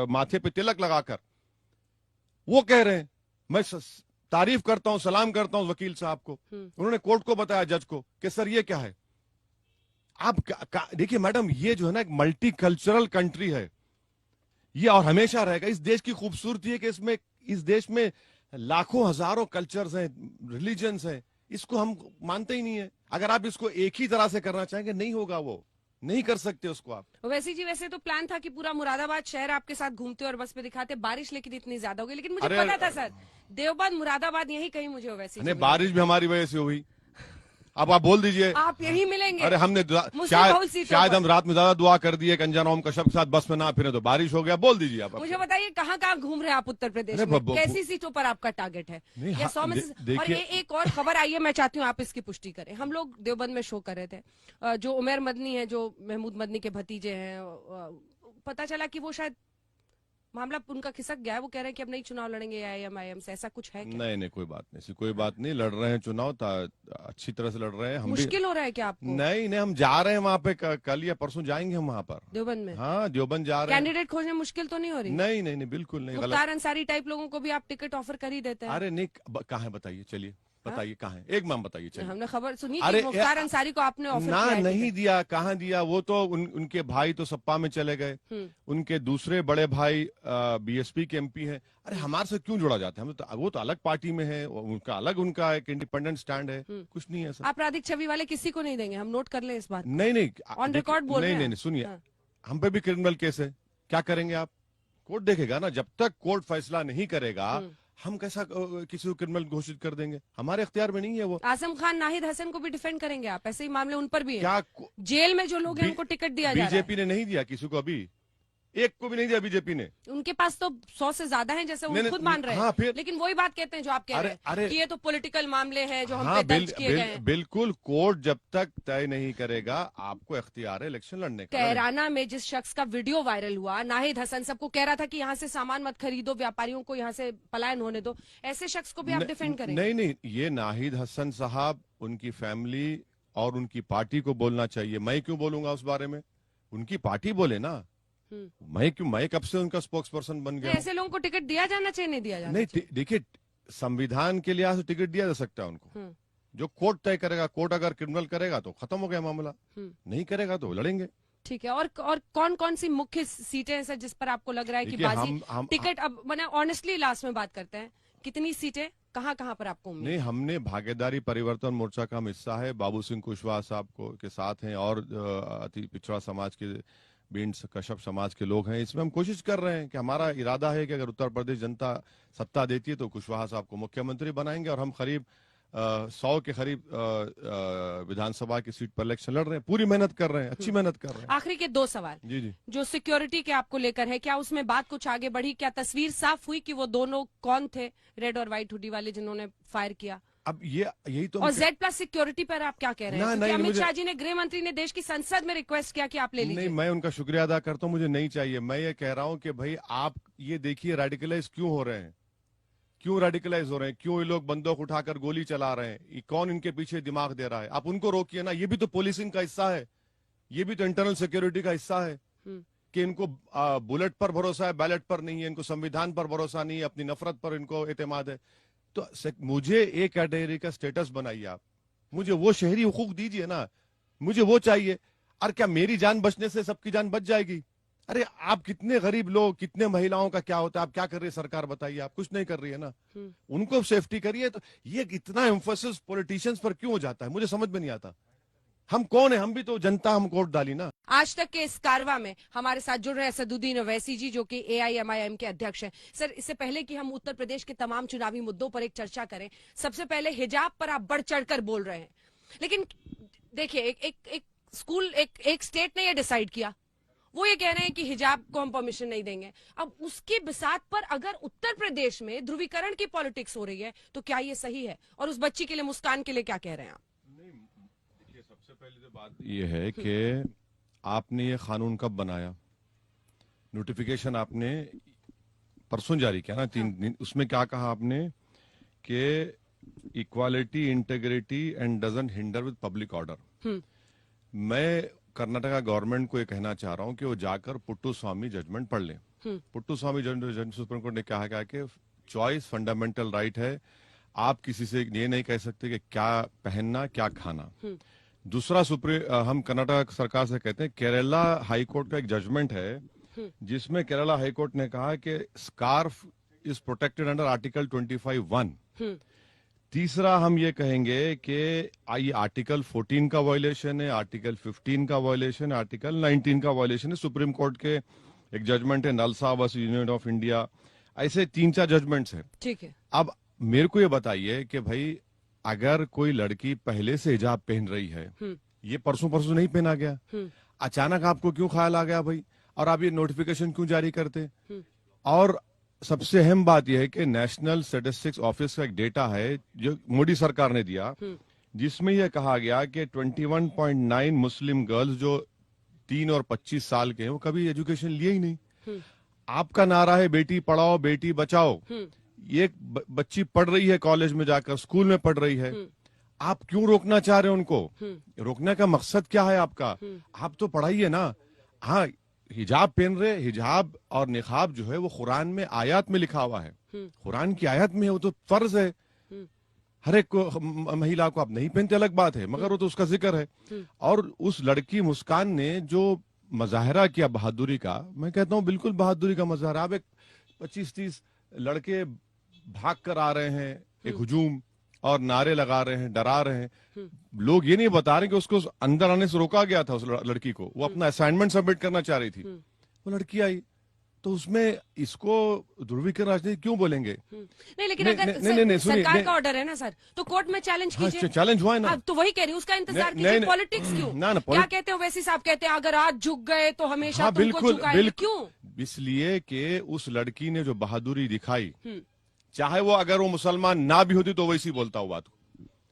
माथे पे तिलक लगाकर। वो कह रहे हैं, मैं तारीफ करता हूं, सलाम करता हूं वकील साहब को। उन्होंने कोर्ट को बताया, जज को, कि सर ये क्या है। आप देखिए मैडम, ये जो है ना एक मल्टी कल्चरल कंट्री है ये, और हमेशा रहेगा। इस देश की खूबसूरती है कि इसमें, इस देश में लाखों हजारों कल्चर्स हैं, रिलीजन्स हैं। इसको हम मानते ही नहीं है। अगर आप इसको एक ही तरह से करना चाहेंगे, नहीं होगा, वो नहीं कर सकते उसको आप। वैसे जी, वैसे तो प्लान था कि पूरा मुरादाबाद शहर आपके साथ घूमते और बस पे दिखाते बारिश, लेकिन इतनी ज्यादा हो गई। लेकिन मुझे पता था सर, देवबंद मुरादाबाद यहीं कहीं मुझे वैसे नहीं, बारिश भी हमारी वजह से हुई। अब आप बोल दीजिए, आप यही मिलेंगे। अरे हमने शायद हम रात में ज्यादा दुआ कर दिए कि अंजान ओम कश्यप के साथ बस में ना फिरे तो बारिश हो गया। बोल दीजिए आप। मुझे बताइए, कहाँ कहाँ घूम रहे हैं आप उत्तर प्रदेश में? कैसी सीटों पर आपका टारगेट है? या 100 में से? और ये एक और खबर आई है, मैं चाहती हूँ आप इसकी पुष्टि करें। हम लोग देवबंद में शो कर रहे थे, जो उमर मदनी है, जो महमूद मदनी के भतीजे हैं, पता चला कि वो शायद मामला उनका खिसक गया है। वो कह रहे हैं कि अब नहीं चुनाव लड़ेंगे AIM से। ऐसा कुछ है क्या? नहीं, कोई बात नहीं, ऐसी कोई बात नहीं। लड़ रहे हैं चुनाव, अच्छी तरह से लड़ रहे हैं। हम मुश्किल हो रहा है क्या आपको? नहीं, हम जा रहे हैं वहाँ पे, कल या परसों जाएंगे हम वहाँ पर, देवबंद में। हाँ, देवबंद जा रहे हैं। कैंडिडेट खोजने मुश्किल तो नहीं हो रही? नहीं, बिल्कुल नहीं। मुख्तार अंसारी टाइप लोगों को भी आप टिकट ऑफर कर ही देते हैं। अरे नहीं, कहाँ है बताइए, चलिए बताइए कहाँ है, एक नाम बताइए। चलिए, हमने खबर सुनी अरे कि मुख्तार अंसारी को आपने ऑफर ना, किया है नहीं टिकट। दिया, कहाँ दिया। वो तो उनके भाई तो सपा में चले गए, उनके दूसरे बड़े भाई BSP के MP हैं। अरे हमारे से क्यों जुड़ा जाता है? हम तो, वो तो अलग पार्टी में है, उनका एक इंडिपेंडेंट स्टैंड है, कुछ नहीं है सर। आपराधिक छवि वाले किसी को नहीं देंगे, हम नोट कर ले इस बात। नहीं, ऑन रिकॉर्ड बोल रहे हैं। नहीं, सुनिए, हम पे भी क्रिमिनल केस है, क्या करेंगे आप? कोर्ट देखेगा ना। जब तक कोर्ट फैसला नहीं करेगा, हम कैसा किसी को क्रिमिनल घोषित कर देंगे? हमारे इख्तियार में नहीं है वो। आजम खान, नाहिद हसन को भी डिफेंड करेंगे आप? ऐसे ही मामले उन पर भी क्या हैं। जेल में जो लोग हैं उनको टिकट दिया जा रहा है। बीजेपी ने नहीं दिया किसी को, अभी एक को भी नहीं दिया बीजेपी ने। उनके पास तो 100 से ज्यादा हैं, जैसे वो खुद मान रहे हैं। हाँ, फिर लेकिन वही बात कहते हैं जो आप कह रहे हैं कि ये तो पॉलिटिकल मामले हैं जो हम पे दर्ज किए गए हैं। बिल्कुल, कोर्ट जब तक तय नहीं करेगा, आपको इख्तियार है इलेक्शन लड़ने का। कैराना में जिस शख्स का वीडियो वायरल हुआ, नाहिद हसन, सबको कह रहा था कि यहाँ से सामान मत खरीदो, व्यापारियों को यहाँ से पलायन होने दो, ऐसे शख्स को भी आप डिफेंड करेंगे? नहीं, ये नाहिद हसन साहब, उनकी फैमिली और उनकी पार्टी को बोलना चाहिए। मैं क्यों बोलूंगा उस बारे में? उनकी पार्टी बोले ना। मैं कब से उनका स्पोक्स पर्सन बन गया? ऐसे लोगों को टिकट दिया जाना चाहिए, नहीं दिया जाना नहीं, चाहिए? देखिए, संविधान के लिहाज से टिकट दिया जा सकता है उनको। जो कोर्ट तय करेगा, कोर्ट अगर क्रिमिनल करेगा तो खत्म हो गया मामला, नहीं करेगा तो लड़ेंगे। ठीक है। और कौन कौन सी मुख्य सीटें हैं सर जिस पर आपको लग रहा है कि बाजी टिकट? अब मैंने ऑनेस्टली लास्ट में बात करते हैं, कितनी सीटें कहाँ कहाँ पर आपको उम्मीद? नहीं, हमने भागीदारी परिवर्तन मोर्चा का हम हिस्सा है, बाबू सिंह कुशवाहा साहब को के साथ हैं, और अति पिछड़ा समाज के बींड कश्यप समाज के लोग हैं। इसमें हम कोशिश कर रहे हैं कि हमारा इरादा है कि अगर उत्तर प्रदेश जनता सत्ता देती है तो कुशवाहा साहब को मुख्यमंत्री बनाएंगे, और हम करीब 100 के करीब विधानसभा की सीट पर इलेक्शन लड़ रहे हैं। पूरी मेहनत कर रहे हैं, अच्छी मेहनत कर रहे हैं। आखिरी के 2 सवाल। जी। जो सिक्योरिटी के आपको लेकर है, क्या उसमें बात कुछ आगे बढ़ी? क्या तस्वीर साफ हुई कि वो दोनों कौन थे, रेड और व्हाइट हुडी वाले जिन्होंने फायर किया? अब यही तो। और Z+ सिक्योरिटी पर आप क्या कह रहे हैं? क्योंकि अमित शाह जी ने, गृह मंत्री ने देश की संसद में रिक्वेस्ट किया कि आप ले लीजिए। नहीं, मैं उनका शुक्रिया अदा करता हूं, मुझे नहीं चाहिए। मैं ये कह रहा हूं कि भाई आप ये देखिए, रेडिकलाइज क्यों हो रहे हैं, क्यों रेडिकलाइज हो रहे हैं, क्यों ये लोग बंदूक उठाकर गोली चला रहे हैं, कौन इनके पीछे दिमाग दे रहा है? आप उनको रोकिए ना। ये भी तो पुलिसिंग का हिस्सा है, ये भी तो इंटरनल सिक्योरिटी का हिस्सा है कि इनको बुलेट पर भरोसा है, बैलेट पर नहीं है, इनको संविधान पर भरोसा नहीं है, अपनी नफरत पर इनको एतमाद है। तो मुझे एक कैटेगरी का स्टेटस बनाइए आप, मुझे वो शहरी हुकूक दीजिए ना, मुझे वो चाहिए। और क्या मेरी जान बचने से सबकी जान बच जाएगी? अरे आप कितने गरीब लोग, कितने महिलाओं का क्या होता है? आप क्या कर रही है सरकार, बताइए? आप कुछ नहीं कर रही है ना। उनको सेफ्टी करिए। तो ये इतना एम्फोसिस पॉलिटिशियंस पर क्यों हो जाता है, मुझे समझ में नहीं आता। हम कौन है? हम भी तो जनता, हम वोट डाली ना। आज तक के इस कारवा में हमारे साथ जुड़ रहे असदुद्दीन ओवैसी जी, जो कि AIMIM के अध्यक्ष हैं। सर, इससे पहले कि हम उत्तर प्रदेश के तमाम चुनावी मुद्दों पर एक चर्चा करें, सबसे पहले हिजाब पर आप बढ़ चढ़कर बोल रहे हैं। लेकिन देखिए, एक स्कूल, एक स्टेट ने यह डिसाइड किया, वो ये कह रहे हैं कि हिजाब को हम परमिशन नहीं देंगे। अब उसकी बिसात पर अगर उत्तर प्रदेश में ध्रुवीकरण की पॉलिटिक्स हो रही है तो क्या ये सही है? और उस बच्ची के लिए, मुस्कान के लिए क्या कह रहे हैं आप? देखिए, सबसे पहले तो बात ये है कि आपने ये कानून कब बनाया? नोटिफिकेशन आपने परसों जारी किया ना, 3 दिन। उसमें क्या कहा आपने कि equality, integrity and doesn't hinder with public order. मैं कर्नाटका गवर्नमेंट को ये कहना चाह रहा हूं कि वो जाकर पुट्टू स्वामी जजमेंट पढ़ लें। पुट्टू स्वामी जजमेंट सुप्रीम कोर्ट ने कहा कि चॉइस फंडामेंटल राइट है, आप किसी से ये नहीं कह सकते कि क्या पहनना, क्या खाना। दूसरा, हम कर्नाटक सरकार से कहते हैं, केरला हाई कोर्ट का एक जजमेंट है जिसमें केरला हाई कोर्ट ने कहा कि scarf is protected under article 25(1). तीसरा, हम ये कहेंगे कि ये आर्टिकल 14 का वायलेशन है, आर्टिकल 15 का वायलेशन है, आर्टिकल 19 का वायलेशन है। सुप्रीम कोर्ट के एक जजमेंट है, नलसा वर्सेस यूनियन ऑफ इंडिया। ऐसे 3-4 जजमेंट्स हैं। ठीक है। अब मेरे को ये बताइए कि भाई, अगर कोई लड़की पहले से हिजाब पहन रही है, ये परसों परसों नहीं पहना गया, अचानक आपको क्यों ख्याल आ गया भाई? और आप ये नोटिफिकेशन क्यों जारी करते? और सबसे अहम बात यह है कि नेशनल स्टैटिस्टिक्स ऑफिस का एक डेटा है जो मोदी सरकार ने दिया, जिसमें यह कहा गया कि 21.9 मुस्लिम गर्ल्स जो 3 और 25 साल के हैं, वो कभी एजुकेशन लिए ही नहीं। आपका नारा है बेटी पढ़ाओ बेटी बचाओ। ये बच्ची पढ़ रही है, कॉलेज में जाकर, स्कूल में पढ़ रही है। आप क्यों रोकना चाह रहे हैं उनको? रोकने का मकसद क्या है आपका? आप तो पढ़ाइए ना। हाँ, हिजाब पहन रहे, हिजाब और निकाब जो है वो कुरान में आयत में लिखा हुआ है, कुरान की आयत में है, वो तो फर्ज है हर एक महिला को। आप नहीं पहनते अलग बात है, मगर वो तो उसका जिक्र है। और उस लड़की मुस्कान ने जो मजाहरा किया बहादुरी का, मैं कहता हूँ बिल्कुल बहादुरी का मजाहरा। आप एक 25-30 लड़के भाग कर आ रहे हैं, एक हुजूम, और नारे लगा रहे हैं, डरा रहे हैं। लोग ये नहीं बता रहे कि उसको अंदर आने से रोका गया था। उस लड़की को, वो अपना असाइनमेंट सबमिट करना चाह रही थी, वो लड़की आई, तो उसमें इसको ध्रुवीकरण राजनीति क्यों बोलेंगे? नहीं, लेकिन अगर सरकार का ऑर्डर है ना सर, तो कोर्ट में चैलेंज कीजिए। चैलेंज हुआ है ना, तो वही कह रही हूँ, उसका इंतजार कीजिए। पॉलिटिक्स क्यों? क्या कहते हैं वैसी साहब कहते हैं, अगर आज झुक गए तो हमेशा तुमको झुकाएंगे। क्यों? इसलिए कि उस लड़की ने जो बहादुरी दिखाई, चाहे वो अगर वो मुसलमान ना भी होती तो वैसी बोलता हुआ। तो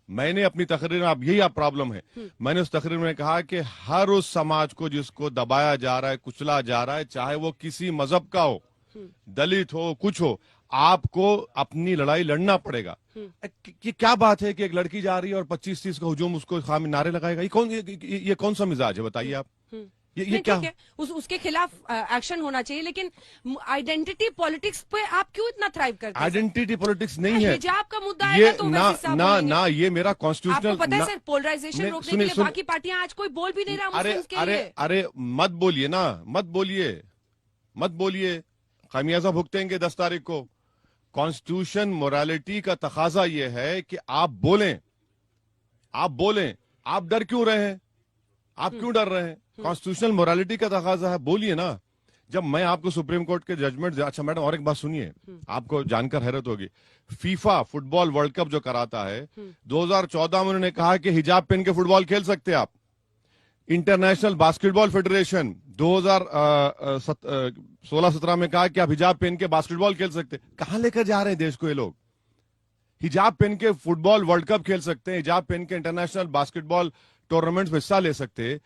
मैंने अपनी तकरीर में, अब यही आप प्रॉब्लम है, मैंने उस तकरीर में कहा कि हर उस समाज को जिसको दबाया जा रहा है, कुचला जा रहा है, चाहे वो किसी मजहब का हो, दलित हो, कुछ हो, आपको अपनी लड़ाई लड़ना पड़ेगा। कि क्या बात है कि एक लड़की जा रही है और 25-30 का हुजूम उसको खामी नारे लगाएगा? ये कौन सा मिजाज है, बताइए आप? ये क्या है? उसके खिलाफ एक्शन होना चाहिए, लेकिन आइडेंटिटी पॉलिटिक्स पे आप क्यों इतना थ्राइव करते हैं? आइडेंटिटी पॉलिटिक्स नहीं है, हिजाब का मुद्दा ये है तो ना ये मेरा कॉन्स्टिट्यूशनल। आपको पता है सर, पोलराइजेशन रोकने के लिए बाकी पार्टियां आज कोई बोल भी नहीं रहा मुस्लिम्स के लिए। अरे मत बोलिए ना, मत बोलिए, खामियाजा भुगतेंगे 10 तारीख को। कॉन्स्टिट्यूशन मोरालिटी का तकाजा ये है कि आप बोलें। आप डर क्यों रहे हैं? आप क्यों डर रहे हैं? कॉन्स्टिट्यूशनल मोरालिटी का तकाजा है, बोलिए ना। जब मैं आपको सुप्रीम कोर्ट के जजमेंट, अच्छा मैडम और एक बात सुनिए, आपको जानकर हैरत होगी, फीफा फुटबॉल वर्ल्ड कप जो कराता है, 2014 में उन्होंने कहा कि हिजाब पहन के फुटबॉल खेल सकते हैं आप। इंटरनेशनल बास्केटबॉल फेडरेशन 2016-17 में कहा कि आप हिजाब पहन के बास्केटबॉल खेल सकते। कहां लेकर जा रहे हैं देश को ये लोग? हिजाब पहन के फुटबॉल वर्ल्ड कप खेल सकते हैं, हिजाब पहन के इंटरनेशनल बास्केटबॉल टूर्नामेंट्स में हिस्सा ले सकते हैं।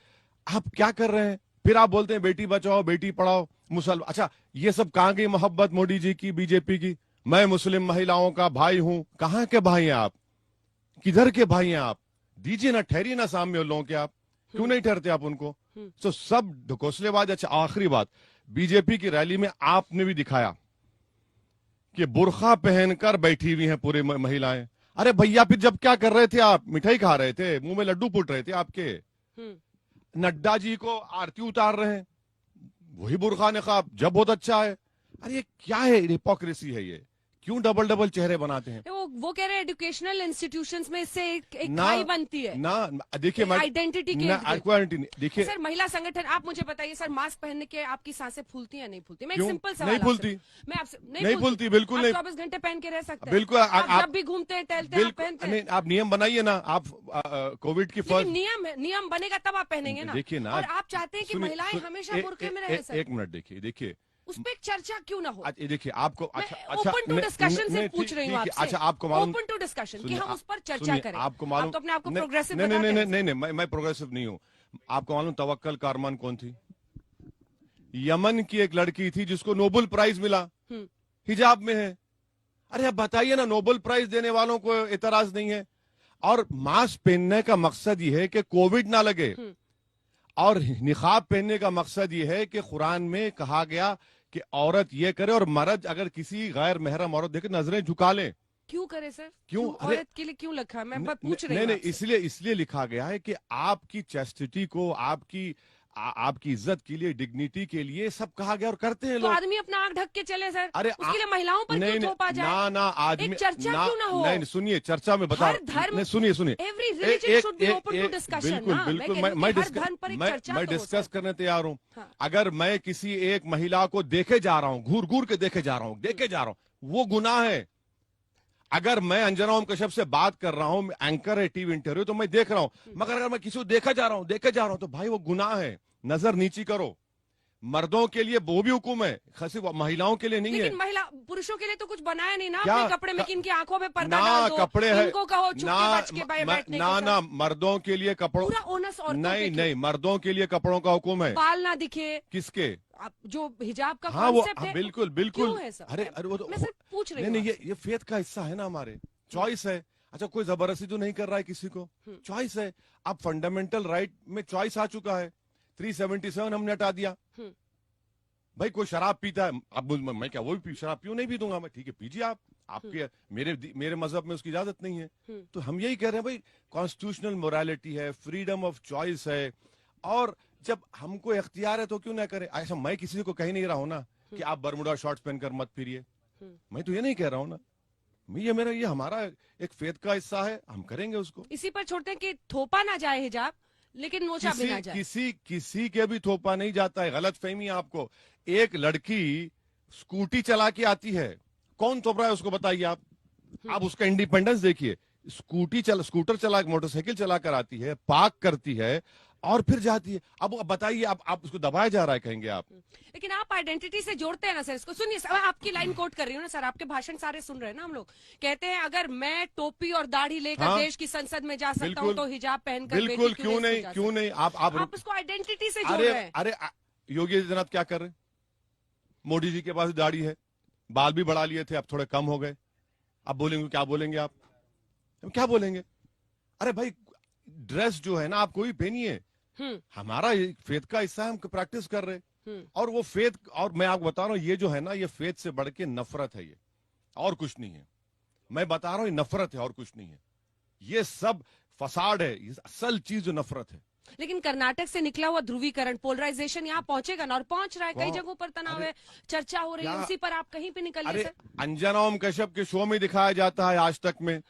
आप क्या कर रहे हैं? फिर आप बोलते हैं बेटी बचाओ बेटी पढ़ाओ, मुसलमान। अच्छा, ये सब कहां गई मोहब्बत मोदी जी की, बीजेपी की? मैं मुस्लिम महिलाओं का भाई हूं। कहां के भाई हैं आप? किधर के भाई हैं आप? दीजिए ना, ठहरिए ना सामने उन लोगों के। आप क्यों नहीं ठहरते आप उनको? तो सब ढकोसलेबाज। अच्छा, आखिरी बात, बीजेपी की रैली में आपने भी दिखाया कि बुर्खा पहनकर बैठी हुई हैं पूरी महिलाएं। अरे भैया, फिर जब क्या कर रहे थे आप? मिठाई खा रहे थे, मुंह में लड्डू फूट रहे थे आपके। नड्डा जी को आरती उतार रहे हैं, वही बुर्खा निकाब, जब बहुत अच्छा है। अरे ये क्या है? हिपोक्रेसी है ये। क्यों डबल डबल चेहरे बनाते हैं? वो कह रहे हैं एजुकेशनल इंस्टीट्यूशंस में इससे एक ना खाई बनती है ना, देखिए आइडेंटिटी के ना, इर्द गिर्द। आइडेंटिटी देखिए। सर महिला संगठन, आप मुझे बताइए सर, मास्क पहनने के आपकी सांसें फूलती या नहीं फूलती? मैं एक क्यों? सिंपल सवाल नहीं आपसे फूलती। पूछ- मैं आपसे नहीं फूलती, बिल्कुल नहीं। 24 घंटे पहन के रह सकते हैं? बिल्कुल, आप जब भी घूमते हैं टहलते हैं आप बिल्कुल पहनते हैं? नहीं, आप नियम बनाइए ना। आप कोविड की लेकिन फर्स्ट नियम बनेगा तब आप पहनेंगे ना। देखिए ना, और आप चाहते हैं कि सुनिए, महिलाएं हमेशा बुर्के में रहे सर। एक मिनट देखिए उस पर एक चर्चा क्यों ना हो? ये देखिए आपको अच्छा ओपन टू डिस्कशन से पूछ रही हूँ ठीक है, आपसे। अच्छा आपको मालूम, ओपन टू डिस्कशन कि सुनिए, हम उस पर चर्चा सुनिए, करें। आपको मालूम, आप तो अपने आप को नहीं, प्रोग्रेसिव नहीं बताते हैं। नहीं नहीं, मैं प्रोग्रेसिव नहीं हूँ। आपको मालूम तवक्कल कारमान कौन थी? यमन की एक लड़की थी जिसको नोबेल प्राइज मिला, हिजाब में है। अरे अब बताइए ना, नोबेल प्राइज देने वालों को एतराज नहीं है? और मास्क पहनने का मकसद ये है कि कोविड ना लगे, और निकाब पहनने का मकसद ये है कि कुरान में कहा गया कि औरत ये करे और मर्द अगर किसी गैर महरम औरत देखे नजरें झुका ले। क्यों करे सर? क्यों? अरे औरत के लिए क्यों लिखा है? मैं पूछ रही नहीं हूँ नहीं, आपसे। इसलिए लिखा गया है कि आपकी चेस्टिटी को, आपकी इज्जत के लिए, डिग्निटी के लिए सब कहा गया और करते हैं तो लोग। आदमी अपना आंख ढक के चले सर? अरे उसके लिए महिलाओं पर क्यों थोपा जाए? ना आदमी, एक चर्चा क्यों ना हो? नहीं सुनिए, चर्चा में बता, हर धर्म, सुनिए every religion should be open to discussion. बिल्कुल बिल्कुल, मैं डिस्कस करने तैयार हूँ। हाँ। अगर मैं किसी एक महिला को देखे जा रहा हूँ, घूर घूर के देखे जा रहा हूँ, वो गुनाह है। अगर मैं अंजना ओम कश्यप से बात कर रहा हूँ, एंकर है टीवी इंटरव्यू, तो मैं देख रहा हूँ। मगर अगर मैं किसी को देखे जा रहा हूँ तो भाई वो गुनाह है। नजर नीची करो। मर्दों के लिए वो भी हुक्म है, खासी महिलाओं के लिए नहीं है। लेकिन पुरुषों के लिए तो कुछ बनाया नहीं ना क्या? अपने कपड़े में, किनकी आंखों में पर्दा ना डाल दो, कपड़े है, इनको कहो छुप के बच के बैठने को सर। ना मर्दों के लिए कपड़ों, पूरा ओनस औरतों पे क्यों? नहीं मर्दों के लिए कपड़ों का हुक्म है। बाल ना दिखे, किसके? जो हिजाब का हाँ वो, कॉन्सेप्ट है, बिल्कुल क्यों है सर? अरे वो तो मैं सिर्फ पूछ रही हूँ नहीं, ये फेथ का हिस्सा है ना, हमारे चॉइस है। अच्छा, कोई जबरदस्ती तो नहीं कर रहा है किसी को, चॉइस है। अब फंडामेंटल राइट में चॉइस आ चुका है। 377 हमने हटा दिया। भाई कोई शराब पीता है, अब मैं क्या वो भी शराब पीऊं? नहीं भी दूंगा मैं, ठीक है पीजिए आप, आपके मेरे मजहब में उसकी इजाजत नहीं है। तो हम यही कह रहे हैं भाई, कॉन्स्टिट्यूशनल मोरालिटी है, फ्रीडम ऑफ चॉइस है, और जब हमको इख्तियार है तो क्यों ना करे। ऐसा मैं किसी को कह नहीं रहा हूं ना कि आप बरमुडा शॉर्ट्स पहनकर मत फिरिए, मैं तो ये नहीं कह रहा हूं ना। ये हमारा एक फेथ का हिस्सा है, हम करेंगे उसको। इसी पर छोड़ते हैं कि थोपा ना जाए हिजाब, लेकिन नोचा भी ना जाए। किसी के भी थोपा नहीं जाता है, गलत फहमी आपको। एक लड़की स्कूटी चला के आती है, कौन थोप रहा है उसको बताइए आप उसका इंडिपेंडेंस देखिए। स्कूटर चला, मोटरसाइकिल चला कर आती है, पार्क करती है और फिर जाती है। अब बताइए, आप उसको दबाया जा रहा है कहेंगे आप? लेकिन आप आइडेंटिटी से जोड़ते हैं ना सर इसको। सुनिए सर, आपकी लाइन कोट कर रही हूँ ना सर, आपके भाषण सारे सुन रहे हैं ना हम लोग। कहते हैं अगर मैं टोपी और दाढ़ी लेकर हाँ, देश की संसद में जा सकता हूँ तो हिजाब पहनकर बिल्कुल, क्यों नहीं आप उसको आइडेंटिटी से जोड़ रहे हैं। अरे योगी आदित्यनाथ क्या कर रहे? मोदी जी के पास दाढ़ी है, बाल भी बढ़ा लिए थे, अब थोड़े कम हो गए। अब बोलेंगे, क्या बोलेंगे आप? क्या बोलेंगे? अरे भाई ड्रेस जो है ना, आप कोई पहनिए, हमारा फेथ का हिस्सा है, हम प्रैक्टिस कर रहे। और वो फेथ, और मैं आपको बता रहा हूं, ये जो है ना, ये फेथ से बढ़ के नफरत है, ये और कुछ नहीं है। मैं बता रहा हूं, ये नफरत है और कुछ नहीं है। ये सब फसाड है, ये असल चीज जो नफरत है। लेकिन कर्नाटक से निकला हुआ ध्रुवीकरण, पोलराइजेशन यहाँ पहुंचेगा ना, और पहुंच रहा है। कई जगहों पर तनाव है, चर्चा हो रही है, उसी पर आप कहीं पे निकलिए सर। अंजना ओम कश्यप के शो में दिखाया जाता है आज तक में।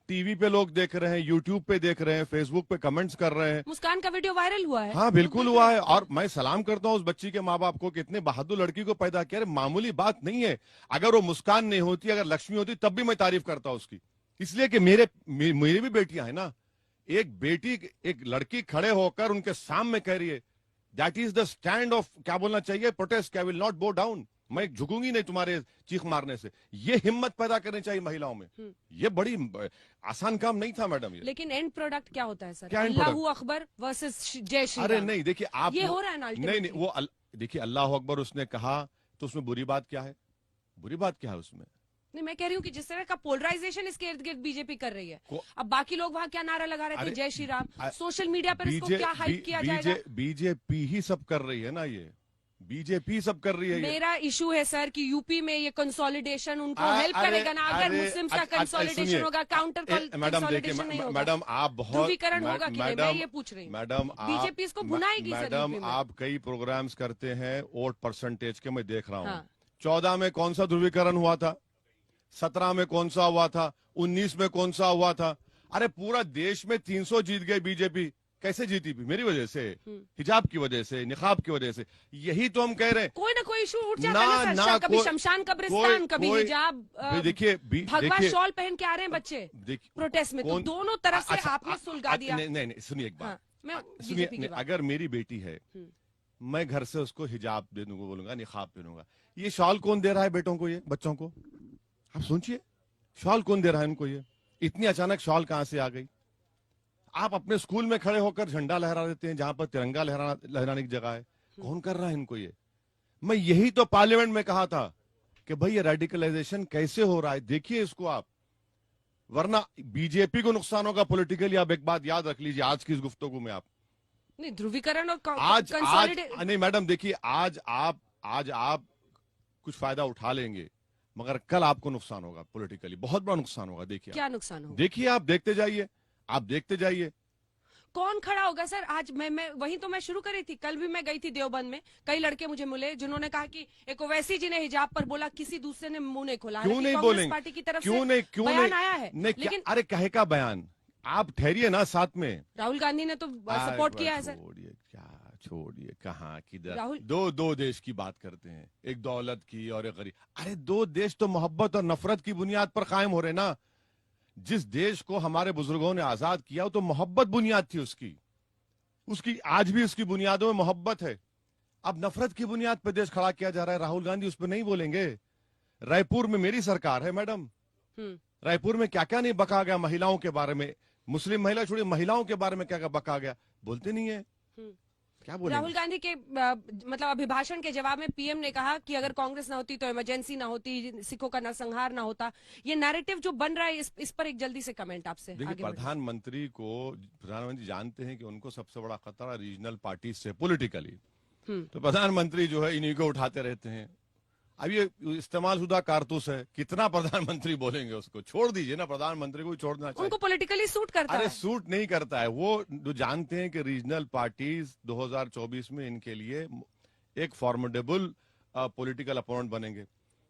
टीवी पे लोग देख रहे हैं, यूट्यूब पे देख रहे हैं, फेसबुक पे कमेंट्स कर रहे हैं। मुस्कान का वीडियो वायरल हुआ है। हाँ बिल्कुल हुआ है, और मैं सलाम करता हूँ उस बच्ची के माँ बाप को, कितने बहादुर लड़की को पैदा किया। मामूली बात नहीं है। अगर वो मुस्कान नहीं होती, अगर लक्ष्मी होती, तब भी मैं तारीफ करता हूँ उसकी। इसलिए कि मेरी भी बेटियां है ना। एक लड़की खड़े होकर उनके सामने कह रही है, that is the stand of, क्या बोलना चाहिए, प्रोटेस्ट, आई विल नॉट बो डाउन, मैं झुकूंगी नहीं तुम्हारे चीख मारने से। ये हिम्मत पैदा करनी चाहिए महिलाओं में। ये बड़ी आसान काम नहीं था मैडम ये। लेकिन एंड प्रोडक्ट क्या होता है सर? क्या अल्लाहू अकबर वर्सेस जय श्री राम। अरे नहीं, देखिए आप, ये हो रहा है ना नहीं वो देखिए, अल्लाह अकबर उसने कहा तो उसमें बुरी बात क्या है? बुरी बात क्या है उसमें? नहीं, मैं कह रही हूँ कि जिस तरह का पोलराइजेशन इसके इर्द गिर्द बीजेपी कर रही है, अब बाकी लोग वहाँ क्या नारा लगा रहे थे, जय श्री राम। सोशल मीडिया पर इसको क्या हाइप किया जाएगा? बीजेपी ही सब कर रही है ना, ये बीजेपी सब कर रही है। मेरा इशू है सर कि यूपी में ये कंसोलिडेशन उनको हेल्प करेगा ना। अगर मुस्लिम्स का कंसोलिडेशन होगा, काउंटर कंसोलिडेशन नहीं होगा। मैडम आप बहुत ध्रुवीकरण होगा कि नहीं, मैं ये पूछ रही हूँ। मैडम बीजेपी इसको भुनाएगी सर। मैडम आप कई प्रोग्राम्स करते हैं वोट परसेंटेज के, मैं देख रहा हूँ। 14 में कौन सा ध्रुवीकरण हुआ था? 17 में कौन सा हुआ था, 19 में कौन सा हुआ था। अरे पूरा देश में 300 जीत गए बीजेपी। कैसे जीती भी? मेरी वजह से, हिजाब की वजह से, निकाब की वजह से। यही तो हम कह रहे हैं। कोई ना कोई इशू उठ जाता है ना सर, कभी शमशान कब्रिस्तान, कभी हिजाब, देखिए भगवा शॉल पहन के आ रहे हैं बच्चे प्रोटेस्ट में, तो दोनों तरफ से आपने सुलगा दिया। नहीं, सुनिए एक बात, मैं सुनिए, अगर मेरी बेटी है, मैं घर से उसको हिजाब दे दूंगा, बोलूंगा निकाब पहनूंगा। ये शॉल कौन दे रहा है बेटों को, ये बच्चों को? आप सोचिए, शॉल कौन दे रहा है इनको? ये इतनी अचानक शॉल कहां से आ गई? आप अपने स्कूल में खड़े होकर झंडा लहरा देते हैं जहां पर तिरंगा लहराने की जगह है। कौन कर रहा है इनको ये? मैं यही तो पार्लियामेंट में कहा था कि भाई ये रेडिकलाइजेशन कैसे हो रहा है, देखिए इसको आप, वरना बीजेपी को नुकसान होगा पॉलिटिकली। आप एक बात याद रख लीजिए आज की इस गुफ्तगू में। आप नहीं, ध्रुवीकरण और आज नहीं मैडम, देखिए आज आप कुछ फायदा उठा लेंगे, मगर कल आपको नुकसान होगा पॉलिटिकली, बहुत बड़ा नुकसान होगा। देखिए क्या नुकसान होगा? देखिए, आप देखते जाइए। कौन खड़ा होगा सर? आज मैं वही तो मैं शुरू करी थी। कल भी मैं गई थी देवबंद में, कई लड़के मुझे मिले जिन्होंने कहा कि एक ओवैसी जी ने हिजाब पर बोला, किसी दूसरे ने मुंह नहीं खोला। क्यों नहीं बोलेंगे? पार्टी की तरफ क्यों से बयान आया है, लेकिन अरे कहे का बयान, आप ठहरिए ना साथ में। राहुल गांधी ने तो सपोर्ट किया है सर। छोड़िए कहाँ किधर, राहुल दो देश की बात करते हैं, एक दौलत की और एक गरीब। अरे दो देश तो मोहब्बत और नफरत की बुनियाद पर कायम हो रहे ना। जिस देश को हमारे बुजुर्गों ने आजाद किया वो तो मोहब्बत बुनियाद थी उसकी आज भी उसकी बुनियादों में मोहब्बत है। अब नफरत की बुनियाद पर देश खड़ा किया जा रहा है। राहुल गांधी उस पर नहीं बोलेंगे? रायपुर में मेरी सरकार है मैडम, रायपुर में क्या क्या नहीं बका गया महिलाओं के बारे में, मुस्लिम महिला छोड़िए, महिलाओं के बारे में क्या क्या बका गया, बोलते नहीं है। क्या बोलेंगे? राहुल गांधी के मतलब अभिभाषण के जवाब में पीएम ने कहा कि अगर कांग्रेस ना होती तो इमरजेंसी ना होती, सिखों का नरसंहार ना होता। ये नैरेटिव जो बन रहा है, इस पर एक जल्दी से कमेंट आपसे। देखिए, प्रधानमंत्री जानते हैं कि उनको सबसे बड़ा खतरा रीजनल पार्टी से पॉलिटिकली, तो प्रधानमंत्री जो है इन्हीं को उठाते रहते हैं। अब ये इस्तेमाल शुदा कारतूस है, कितना प्रधानमंत्री बोलेंगे उसको? छोड़ दीजिए ना, प्रधानमंत्री को छोड़ना चाहिए। उनको पॉलिटिकली सूट करता है। अरे सूट नहीं करता है, वो जो जानते हैं कि रीजनल पार्टीज 2024 में इनके लिए एक फॉर्मिडेबल पॉलिटिकल अपोनेंट बनेंगे।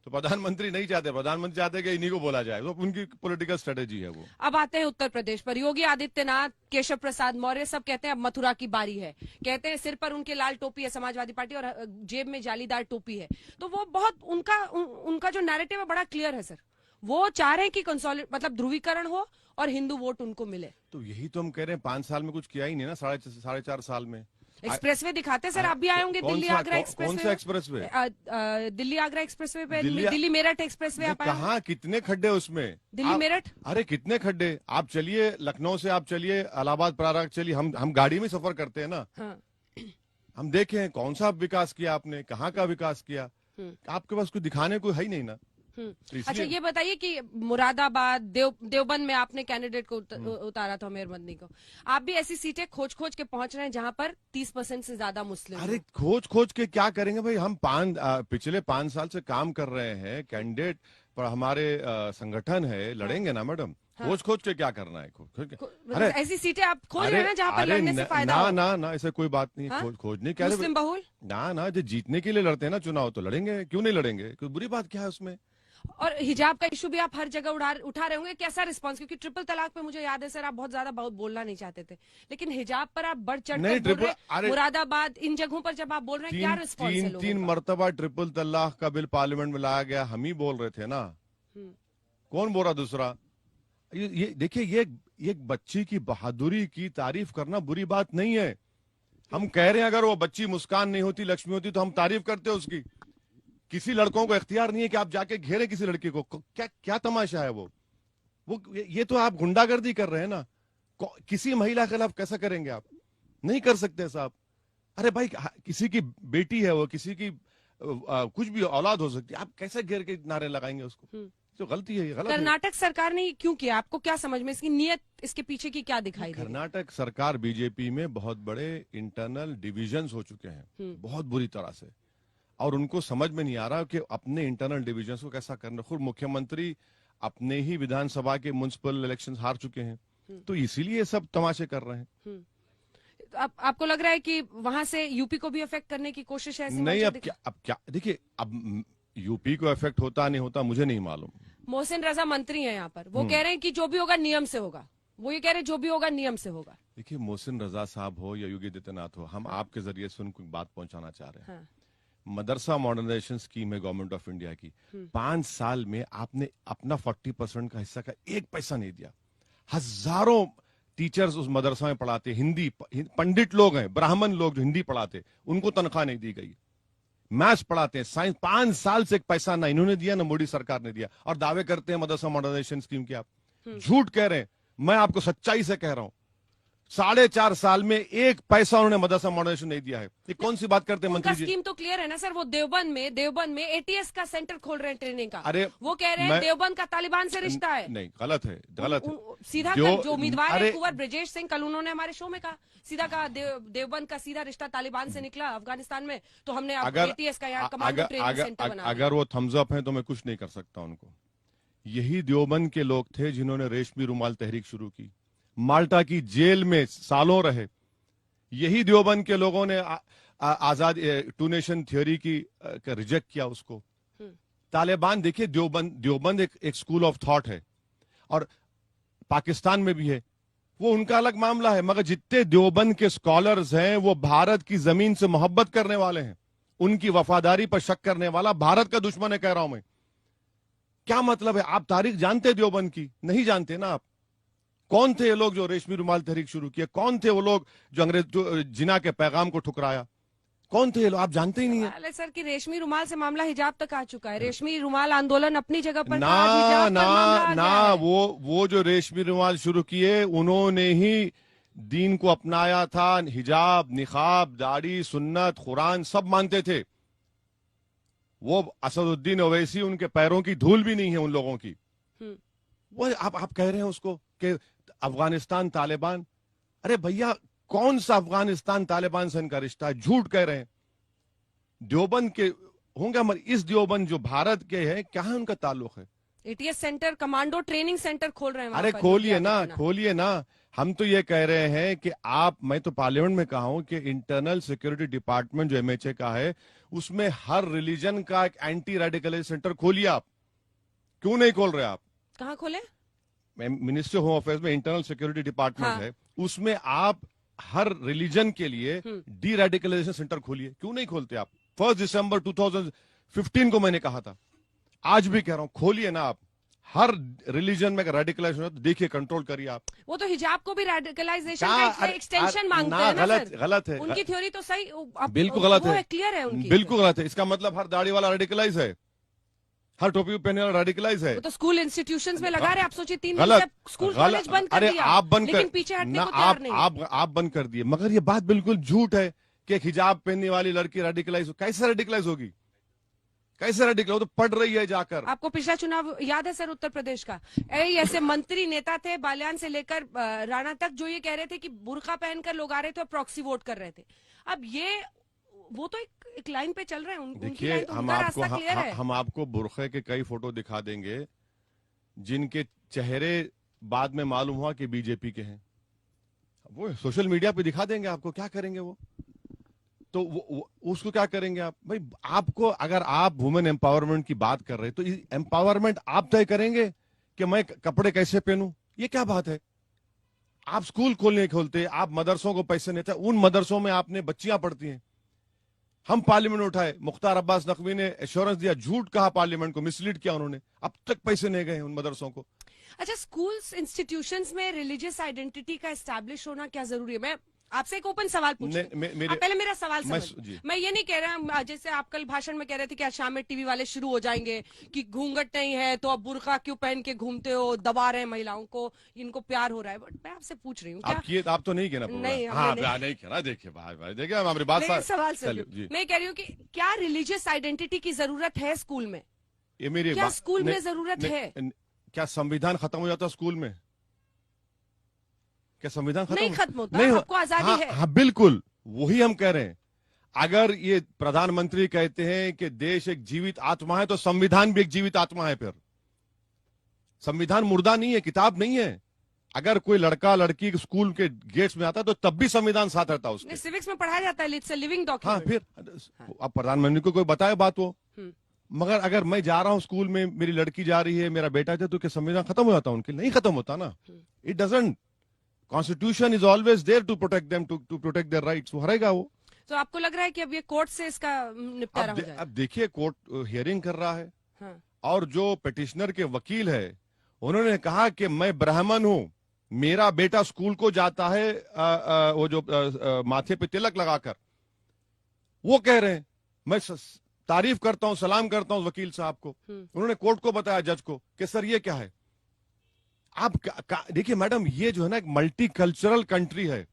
तो प्रधानमंत्री नहीं चाहते, प्रधानमंत्री चाहते कि इन्हीं को बोला जाए, तो उनकी पॉलिटिकल स्ट्रेटेजी है वो। अब आते हैं उत्तर प्रदेश पर। योगी आदित्यनाथ, केशव प्रसाद मौर्य सब कहते हैं अब मथुरा की बारी है। कहते हैं सिर पर उनके लाल टोपी है समाजवादी पार्टी और जेब में जालीदार टोपी है। तो वो बहुत उनका जो नैरेटिव है बड़ा क्लियर है सर। वो चाह रहे हैं कि मतलब ध्रुवीकरण हो और हिंदू वोट उनको मिले। तो यही तो हम कह रहे हैं, 5 साल में कुछ किया ही नहीं ना, 4.5 साल में। एक्सप्रेसवे दिखाते सर, आप भी आए होंगे दिल्ली आगरा एक्सप्रेसवे। कौन सा एक्सप्रेसवे? दिल्ली आगरा एक्सप्रेसवे पे, दिल्ली मेरठ एक्सप्रेसवे आप आए? कहाँ, कितने खड्डे उसमें? दिल्ली मेरठ, अरे कितने खड्डे! आप चलिए लखनऊ से, आप चलिए इलाहाबाद प्रयागराज चलिए, हम गाड़ी में सफर करते हैं ना। हाँ। हम देखें कौन सा विकास किया आपने, कहाँ का विकास किया, आपके पास कुछ दिखाने को है ही नहीं ना। अच्छा ये बताइए कि मुरादाबाद, देवबंद में आपने कैंडिडेट को उतारा था, मेयर मदनी को। आप भी ऐसी सीटें खोज के पहुंच रहे हैं जहां पर 30% से ज्यादा मुस्लिम। अरे खोज के क्या करेंगे भाई? हम पिछले 5 साल से काम कर रहे हैं, कैंडिडेट पर हमारे संगठन है, लड़ेंगे ना मैडम। हाँ। खोज के क्या करना है? अरे ऐसी सीटें आप खोज रहे हैं ना जहां पर लड़ने से फायदा हो। ना ऐसा कोई बात नहीं। हाँ? खोजने क्या, मुस्लिम बहुल ना जो जीतने के लिए लड़ते हैं ना चुनाव, तो लड़ेंगे, क्यों नहीं लड़ेंगे? कोई बुरी बात क्या है उसमें? और हिजाब का इशू भी आप हर जगह उठा रहे होंगे। कैसा रिस्पांस? क्योंकि ट्रिपल तलाक पे मुझे याद है सर आप बहुत ज्यादा बोलना नहीं चाहते थे, लेकिन हिजाब पर आप बढ़ चढ़ कर बोल रहे हैं। मुरादाबाद, इन जगहों पर जब आप बोल रहे हैं, क्या रिस्पांस है लोगों का? 3 मरतबा ट्रिपल तलाक का बिल पार्लियामेंट में लाया गया, हम ही बोल रहे थे ना। कौन बोल रहा दूसरा? ये देखिए, ये एक बच्ची की बहादुरी की तारीफ करना बुरी बात नहीं है। हम कह रहे हैं अगर वो बच्ची मुस्कान नहीं होती, लक्ष्मी होती, तो हम तारीफ करते उसकी। किसी लड़कों को इख्तियार नहीं है कि आप जाके घेरे किसी लड़की को। क्या तमाशा है वो ये तो आप गुंडागर्दी कर रहे हैं ना। किसी महिला के खिलाफ कैसा करेंगे आप? नहीं कर सकते साहब। अरे भाई, किसी की बेटी है वो, किसी की कुछ भी औलाद हो सकती है, आप कैसे घेर के नारे लगाएंगे उसको? तो गलती है, ये गलत है। कर्नाटक सरकार ने क्यों किया? आपको क्या समझ में, इसकी नीयत, इसके पीछे की क्या दिखाई दे? कर्नाटक सरकार, बीजेपी में बहुत बड़े इंटरनल डिविजन्स हो चुके हैं, बहुत बुरी तरह से, और उनको समझ में नहीं आ रहा कि अपने इंटरनल डिविजन्स को कैसा करना। खुद मुख्यमंत्री अपने ही विधानसभा के म्युनिसिपल इलेक्शंस हार चुके हैं, तो इसीलिए सब तमाशे कर रहे हैं। आपको लग रहा है कि वहां से यूपी को भी अफेक्ट करने की कोशिश है? नहीं, अब क्या देखिए, अब यूपी को इफेक्ट होता नहीं होता मुझे नहीं मालूम, मोहसिन रजा मंत्री हैं यहाँ पर, वो कह रहे हैं कि जो भी होगा नियम से होगा। वो ये कह रहे हैं जो भी होगा नियम से होगा। देखिए, मोहसिन रजा साहब हो या योगी आदित्यनाथ हो, हम आपके जरिए से उनको एक बात पहुंचाना चाह रहे हैं। हाँ। मदरसा मॉडर्नाइजेशन स्कीम है गवर्नमेंट ऑफ इंडिया की। 5 साल में आपने अपना 40% का हिस्सा का 1 पैसा नहीं दिया। हजारों टीचर्स उस मदरसा में पढ़ाते, हिंदी पंडित लोग हैं, ब्राह्मण लोग जो हिंदी पढ़ाते, उनको तनख्वाह नहीं दी गई। मैथ्स पढ़ाते हैं, साइंस, 5 साल से 1 पैसा ना इन्होंने दिया ना मोदी सरकार ने दिया, और दावे करते हैं मदरसा मॉडर्नाइजेशन स्कीम के। आप झूठ कह रहे हैं। मैं आपको सच्चाई से कह रहा हूं, 4.5 साल में 1 पैसा उन्होंने मदरसा मॉडर्नाइजेशन नहीं दिया है। ये कौन सी बात करते हैं उनका मंत्री जी? स्कीम तो क्लियर है ना सर। वो देवबंद में एटीएस का सेंटर खोल रहे हैं ट्रेनिंग का। अरे वो कह रहे हैं देवबंद का तालिबान से रिश्ता है। नहीं, गलत है, गलत है। सीधा जो उम्मीदवार है कुंवर ब्रजेश सिंह, कल उन्होंने हमारे शो में कहा, सीधा कहा देवबंद का सीधा रिश्ता तालिबान से निकला अफगानिस्तान में, तो हमने एटीएस का यहाँ कमांडो ट्रेनिंग सेंटर बना। अगर वो थम्स अप है तो मैं कुछ नहीं कर सकता उनको। यही देवबंद के लोग थे जिन्होंने रेशमी रुमाल तहरीक शुरू की, माल्टा की जेल में सालों रहे। यही देवबंद के लोगों ने आजाद टू नेशन थ्योरी की रिजेक्ट किया उसको। तालिबान, देखिए, देवबंद एक स्कूल ऑफ थॉट है, और पाकिस्तान में भी है, वो उनका अलग मामला है। मगर जितने देवबंद के स्कॉलर्स हैं वो भारत की जमीन से मोहब्बत करने वाले हैं। उनकी वफादारी पर शक करने वाला भारत का दुश्मन है, कह रहा हूं मैं। क्या मतलब है? आप तारीख जानते देवबंद की? नहीं जानते ना आप। कौन थे ये लोग जो रेशमी रुमाल तहरीक शुरू किए? कौन थे वो लोग जो जिना के पैगाम को ठुकराया? कौन थे ये लोग? आप जानते ही नहीं है। अरे सर, कि रेशमी रुमाल से मामला हिजाब तक आ चुका है। रेशमी रुमाल आंदोलन अपनी जगह पर ना था, हिजाब ना पर मामला आ ना गया है। वो जो रेशमी रुमाल शुरू किए, उन्होंने ही दीन को अपनाया था। हिजाब, निकाब, दाढ़ी, सुन्नत, कुरान सब मानते थे। वो असदुद्दीन ओवैसी, उनके पैरों की धूल भी नहीं है उन लोगों की। वो आप कह रहे हैं उसको कि अफगानिस्तान तालिबान। अरे भैया, कौन सा अफगानिस्तान तालिबान से इनका रिश्ता है? झूठ कह रहे हैं। देवबंद के होंगे, मगर इस देवबंद जो भारत के हैं, क्या है उनका ताल्लुक है? ATS centre, commando training centre खोल रहे हैं वहां अरे पर। खोलिए ना, खोलिए ना। हम तो ये कह रहे हैं कि मैं तो पार्लियामेंट में कहा हूं कि इंटरनल सिक्योरिटी डिपार्टमेंट जो एमएचए का है, उसमें हर रिलीजन का एक एंटी रेडिकलाइज सेंटर खोलिए। आप क्यों नहीं खोल रहे? आप कहाँ खोले? मिनिस्ट्री होम अफेयर्स में इंटरनल सिक्योरिटी डिपार्टमेंट हाँ। है, उसमें आप हर रिलीजन के लिए डी रेडिकलाइजेशन सेंटर खोलिए। क्यों नहीं खोलते आप? 1 दिसंबर 2015 को मैंने कहा था, आज भी कह रहा हूं, खोलिए ना आप। हर रिलीजन में रेडिकलाइजेशन हो तो देखिए, कंट्रोल करिए आप। वो तो हिजाब को भी रेडिकलाइजेशन का एक्सटेंशन मांगते हैं ना गलत, सर। गलत है। उनकी थ्योरी तो सही, बिल्कुल गलत वो है, क्लियर है उनकी। बिल्कुल गलत है। इसका मतलब हर दाढ़ी वाला रेडिकलाइज है, हर टोपी पहनने वाला रेडिकलाइज है। वो तो स्कूल इंस्टीट्यूशंस में लगा रहे। आप सोचिए 3 दिन गलत, से स्कूल कॉलेज बंद कर अरे दिया, आप बंद लेकिन कर, पीछे हटने ना को तैयार नहीं। आप बंद कर दिए। मगर ये बात बिल्कुल झूठ है कि एक हिजाब पहनने वाली लड़की रेडिकलाइज हो। कैसे रेडिकलाइज होगी? कैसे रेडिकलाइज? तो पढ़ रही है जाकर। आपको पिछला चुनाव याद है सर उत्तर प्रदेश का? ऐसे मंत्री नेता थे बाल्यान से लेकर राणा तक, जो ये कह रहे थे कि बुर्का पहनकर लोग आ रहे थे और प्रॉक्सी वोट कर रहे थे। अब ये वो तो एक लाइन पे चल रहे हैं। उनकी देखिए, लाइन तो उनका रास्ता क्लियर है। हम आपको बुरखे के कई फोटो दिखा देंगे जिनके चेहरे बाद में मालूम हुआ कि बीजेपी के हैं। वो सोशल मीडिया पे दिखा देंगे आपको। क्या करेंगे वो? तो उसको क्या करेंगे आप? भाई, आपको, अगर आप वुमेन एम्पावरमेंट की बात कर रहे हैं तो एम्पावरमेंट आप तय करेंगे कि मैं कपड़े कैसे पहनूं? ये क्या बात है? आप स्कूल खोलते, आप मदरसों को पैसे नहीं थे, उन मदरसों में आपने बच्चियां पढ़ती हैं। हम पार्लियामेंट में उठाए, मुख्तार अब्बास नकवी ने एश्योरेंस दिया, झूठ कहा पार्लियामेंट को, मिसलीड किया उन्होंने, अब तक पैसे नहीं गए उन मदरसों को। अच्छा, स्कूल्स इंस्टीट्यूशंस में रिलीजियस आइडेंटिटी का एस्टैब्लिश होना क्या जरूरी है? मैं आपसे एक ओपन सवाल पूछूं। आप पहले मेरा सवाल समझ। मैं ये नहीं कह रहा, जैसे आप कल भाषण में कह रहे थे कि आज शाम में टीवी वाले शुरू हो जाएंगे कि घूंघट नहीं है तो अब बुर्का क्यों पहन के घूमते हो, दबा रहे हैं महिलाओं को, इनको प्यार हो रहा है। बट मैं आपसे पूछ रही हूँ, आप तो नहीं कहना, नहीं कहना। देखिए भाई, देखिए हमारी बात, सवाल मैं कह रही हूँ कि क्या रिलीजियस आइडेंटिटी की जरूरत है स्कूल में? ये मेरी क्या स्कूल में जरूरत है? क्या संविधान खत्म हो जाता स्कूल में? क्या संविधान नहीं खत्म होता? आपको आजादी है। हाँ, बिल्कुल वही हम कह रहे हैं। अगर ये प्रधानमंत्री कहते हैं कि देश एक जीवित आत्मा है, तो संविधान भी एक जीवित आत्मा है। फिर संविधान मुर्दा नहीं है, किताब नहीं है। अगर कोई लड़का लड़की स्कूल के गेट्स में आता है तो तब भी संविधान साथ रहता है उसके। सिविक्स में पढ़ाया जाता है, इट्स अ लिविंग डॉक्यूमेंट। हाँ, फिर अब प्रधानमंत्री को कोई बताए बात, मगर अगर मैं जा रहा हूं स्कूल में, मेरी लड़की जा रही है, मेरा बेटा जाए, तो क्या संविधान खत्म हो जाता? उनके लिए नहीं खत्म होता ना। It doesn't. Constitution is always there to protect them, to protect their rights. वो हरेगा वो। तो आपको लग रहा है कि अब ये कोर्ट से इसका निपटारा हो जाए? अब देखिए, कोर्ट हियरिंग कर रहा है। हाँ। और जो पिटिशनर के वकील है, उन्होंने कहा कि मैं ब्राह्मण हूं, मेरा बेटा स्कूल को जाता है वो जो माथे पे तिलक लगाकर। वो कह रहे हैं, मैं तारीफ करता हूं, सलाम करता हूं वकील साहब को। उन्होंने कोर्ट को बताया, जज को, कि सर ये क्या है। आप देखिए मैडम, ये जो है ना एक मल्टी कल्चरल कंट्री है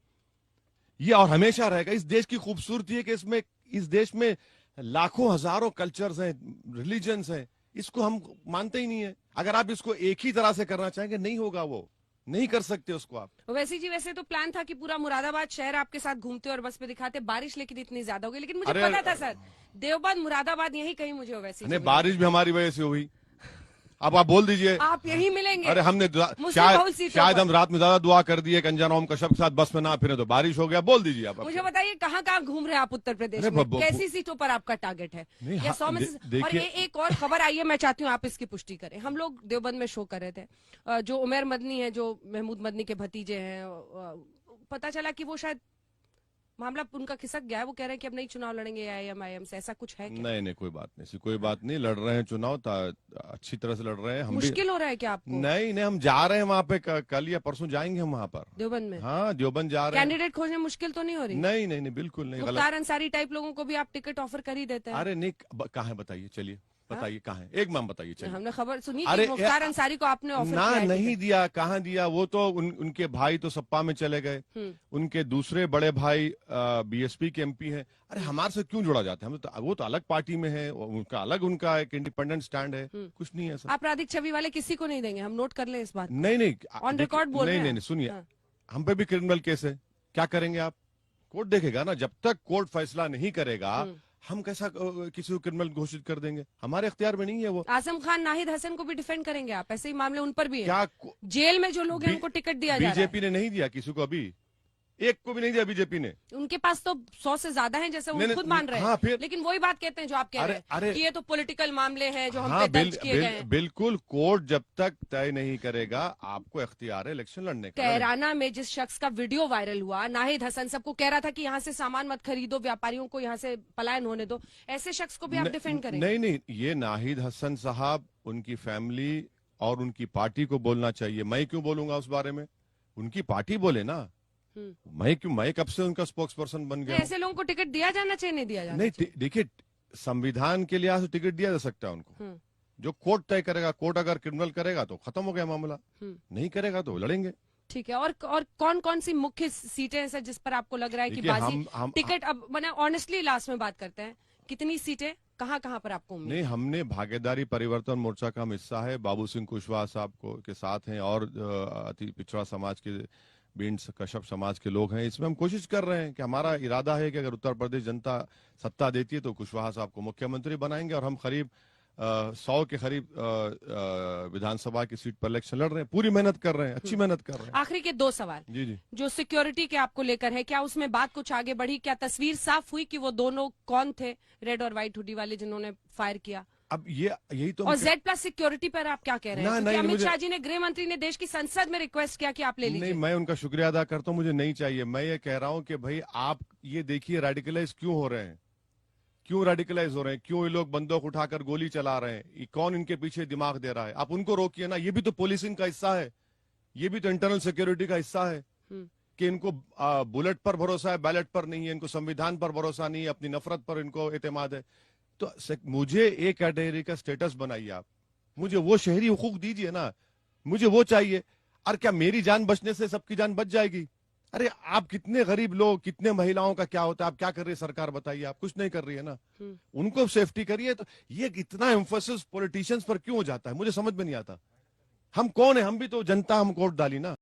ये, और हमेशा रहेगा। इस देश की खूबसूरती है कि इसमें, इस देश में लाखों हजारों कल्चर्स हैं, रिलीजन्स हैं। इसको हम मानते ही नहीं है। अगर आप इसको एक ही तरह से करना चाहेंगे, नहीं होगा, वो नहीं कर सकते उसको आप। वैसे जी, वैसे तो प्लान था कि पूरा मुरादाबाद शहर आपके साथ घूमते और बस पे दिखाते बारिश, लेकिन इतनी ज्यादा हो गई। लेकिन मुझे पता था सर, देवबंद मुरादाबाद यही कहीं मुझे वैसे। नहीं, बारिश भी हमारी वजह से हुई। अब आप बोल दीजिए, आप यही मिलेंगे। अरे हमने शायद हम रात में ज्यादा दुआ कर दिए कि अंजना ओम कश्यप के साथ बस में ना फिरे तो बारिश हो गया। बोल दीजिए आप। मुझे बताइए, कहाँ कहाँ घूम रहे हैं आप उत्तर प्रदेश में? कैसी सीटों पर आपका टारगेट है? या 100 में से? और एक और खबर आई है, मैं चाहती हूँ आप इसकी पुष्टि करें। हम लोग देवबंद में शो कर रहे थे, जो उमेर मदनी है, जो महमूद मदनी के भतीजे हैं, पता चला कि वो शायद मामला उनका खिसक गया है। वो कह रहे हैं कि अब नहीं चुनाव लड़ेंगे AIM से। ऐसा कुछ है क्या? नहीं, कोई बात नहीं, ऐसी कोई बात नहीं। लड़ रहे हैं चुनाव, अच्छी तरह से लड़ रहे हैं। हम मुश्किल हो रहा है क्या आपको? नहीं, हम जा रहे हैं वहाँ पे, कल या परसों जाएंगे हम वहाँ पर, देवबंद में। हाँ, देवबंद जा रहे हैं। कैंडिडेट खोजने मुश्किल तो नहीं हो रही? नहीं, बिल्कुल नहीं। मुख्तार अंसारी टाइप लोगों को भी आप टिकट ऑफर कर ही देते हैं। अरे नहीं, कहाँ है बताइए, चलिए बताइए कहाँ है, एक मैम बताइए। चलिए, हमने खबर सुनी अरे कि मुख्तार अंसारी को आपने ऑफर ना किया है नहीं टिकट। दिया, कहाँ दिया? वो तो उनके भाई तो सपा में चले गए, उनके दूसरे बड़े भाई BSP के MP हैं। अरे हमारे से क्यों जुड़ा जाता है? हम तो, वो तो अलग पार्टी में है, उनका अलग, उनका एक इंडिपेंडेंट स्टैंड है। कुछ नहीं है सर। आपराधिक छवि वाले किसी को नहीं देंगे, हम नोट कर लें इस बात। नहीं, ऑन रिकॉर्ड बोल रहे हैं। नहीं, सुनिए, हम पे भी क्रिमिनल केस है। क्या करेंगे आप? कोर्ट देखेगा ना। जब तक कोर्ट फैसला नहीं करेगा, हम कैसा किसी को क्रिमिनल घोषित कर देंगे? हमारे इख्तियार में नहीं है वो। आजम खान, नाहिद हसन को भी डिफेंड करेंगे आप? ऐसे ही मामले उन पर भी है क्या? जेल में जो लोग हैं उनको टिकट दिया जा रहा है। बीजेपी ने नहीं दिया किसी को, अभी एक को भी नहीं दिया बीजेपी ने। उनके पास तो 100 से ज्यादा हैं, जैसे वो खुद मान रहे हैं। हाँ, फिर लेकिन वही बात कहते हैं जो आप कह रहे हैं कि ये तो पॉलिटिकल मामले हैं जो हम पे दर्ज किए गए हैं। बिल्कुल, कोर्ट जब तक तय नहीं करेगा, आपको इख्तियार है इलेक्शन लड़ने का। कैराना में जिस शख्स का वीडियो वायरल हुआ, नाहिद हसन, सबको कह रहा था कि यहाँ से सामान मत खरीदो, व्यापारियों को यहाँ से पलायन होने दो, ऐसे शख्स को भी आप डिफेंड करेंगे? नहीं, ये नाहिद हसन साहब, उनकी फैमिली और उनकी पार्टी को बोलना चाहिए। मैं क्यों बोलूंगा उस बारे में? उनकी पार्टी बोले ना। मैं कब से उनका स्पोक्स पर्सन बन गया? ऐसे लोगों को टिकट दिया जाना चाहिए, नहीं दिया जाना नहीं, देखिए, संविधान के लिहाज से टिकट दिया जा सकता है उनको। जो कोर्ट तय करेगा, कोर्ट अगर क्रिमिनल करेगा तो खत्म हो गया मामला, नहीं करेगा तो लड़ेंगे। ठीक है। और कौन कौन सी मुख्य सीटें हैं सर जिस पर आपको लग रहा है कि बाजी टिकट? अब मैंने ऑनेस्टली लास्ट में बात करते हैं, कितनी सीटें कहाँ पर आपको उम्मीद? नहीं, हमने भागीदारी परिवर्तन मोर्चा का हम हिस्सा है, बाबू सिंह कुशवाहा साहब को के साथ हैं, और अति पिछड़ा समाज के बींड कश्यप समाज के लोग हैं। इसमें हम कोशिश कर रहे हैं कि हमारा इरादा है कि अगर उत्तर प्रदेश जनता सत्ता देती है तो कुशवाहा साहब को मुख्यमंत्री बनाएंगे, और हम करीब 100 के करीब विधानसभा की सीट पर इलेक्शन लड़ रहे हैं। पूरी मेहनत कर रहे हैं, अच्छी मेहनत कर रहे हैं। आखिरी के 2 सवाल। जी। जो सिक्योरिटी के आपको लेकर है, क्या उसमें बात कुछ आगे बढ़ी? क्या तस्वीर साफ हुई कि वो दोनों कौन थे, रेड और व्हाइट हुडी वाले जिन्होंने फायर किया? अब यही तो। और Z+ सिक्योरिटी पर आप क्या कह रहे हैं? क्योंकि अमित शाह जी ने, गृह मंत्री ने देश की संसद में रिक्वेस्ट किया कि आप ले लीजिए। नहीं, मैं उनका शुक्रिया अदा करता हूं, मुझे नहीं चाहिए। मैं ये कह रहा हूं कि भाई आप ये देखिए, रेडिकलाइज क्यों हो रहे हैं, क्यों रेडिकलाइज हो रहे हैं, क्यों ये लोग बंदूक उठाकर गोली चला रहे हैं, कौन इनके पीछे दिमाग दे रहा है? आप उनको रोकिए ना। ये भी तो पुलिसिंग का हिस्सा है, ये भी तो इंटरनल सिक्योरिटी का हिस्सा है कि इनको बुलेट पर भरोसा है, बैलेट पर नहीं है, इनको संविधान पर भरोसा नहीं है, अपनी नफरत पर इनको एतमाद है। तो मुझे एक कैटेगरी का स्टेटस बनाइए आप, मुझे वो शहरी हुकूक दीजिए ना, मुझे वो चाहिए। और क्या मेरी जान बचने से सबकी जान बच जाएगी? अरे आप कितने गरीब लोग, कितने महिलाओं का क्या होता है? आप क्या कर रही है सरकार, बताइए? आप कुछ नहीं कर रही है ना। उनको सेफ्टी करिए। तो ये इतना एम्फोसिस पॉलिटिशियंस पर क्यों हो जाता है, मुझे समझ में नहीं आता। हम कौन है? हम भी तो जनता, हम वोट डाली ना।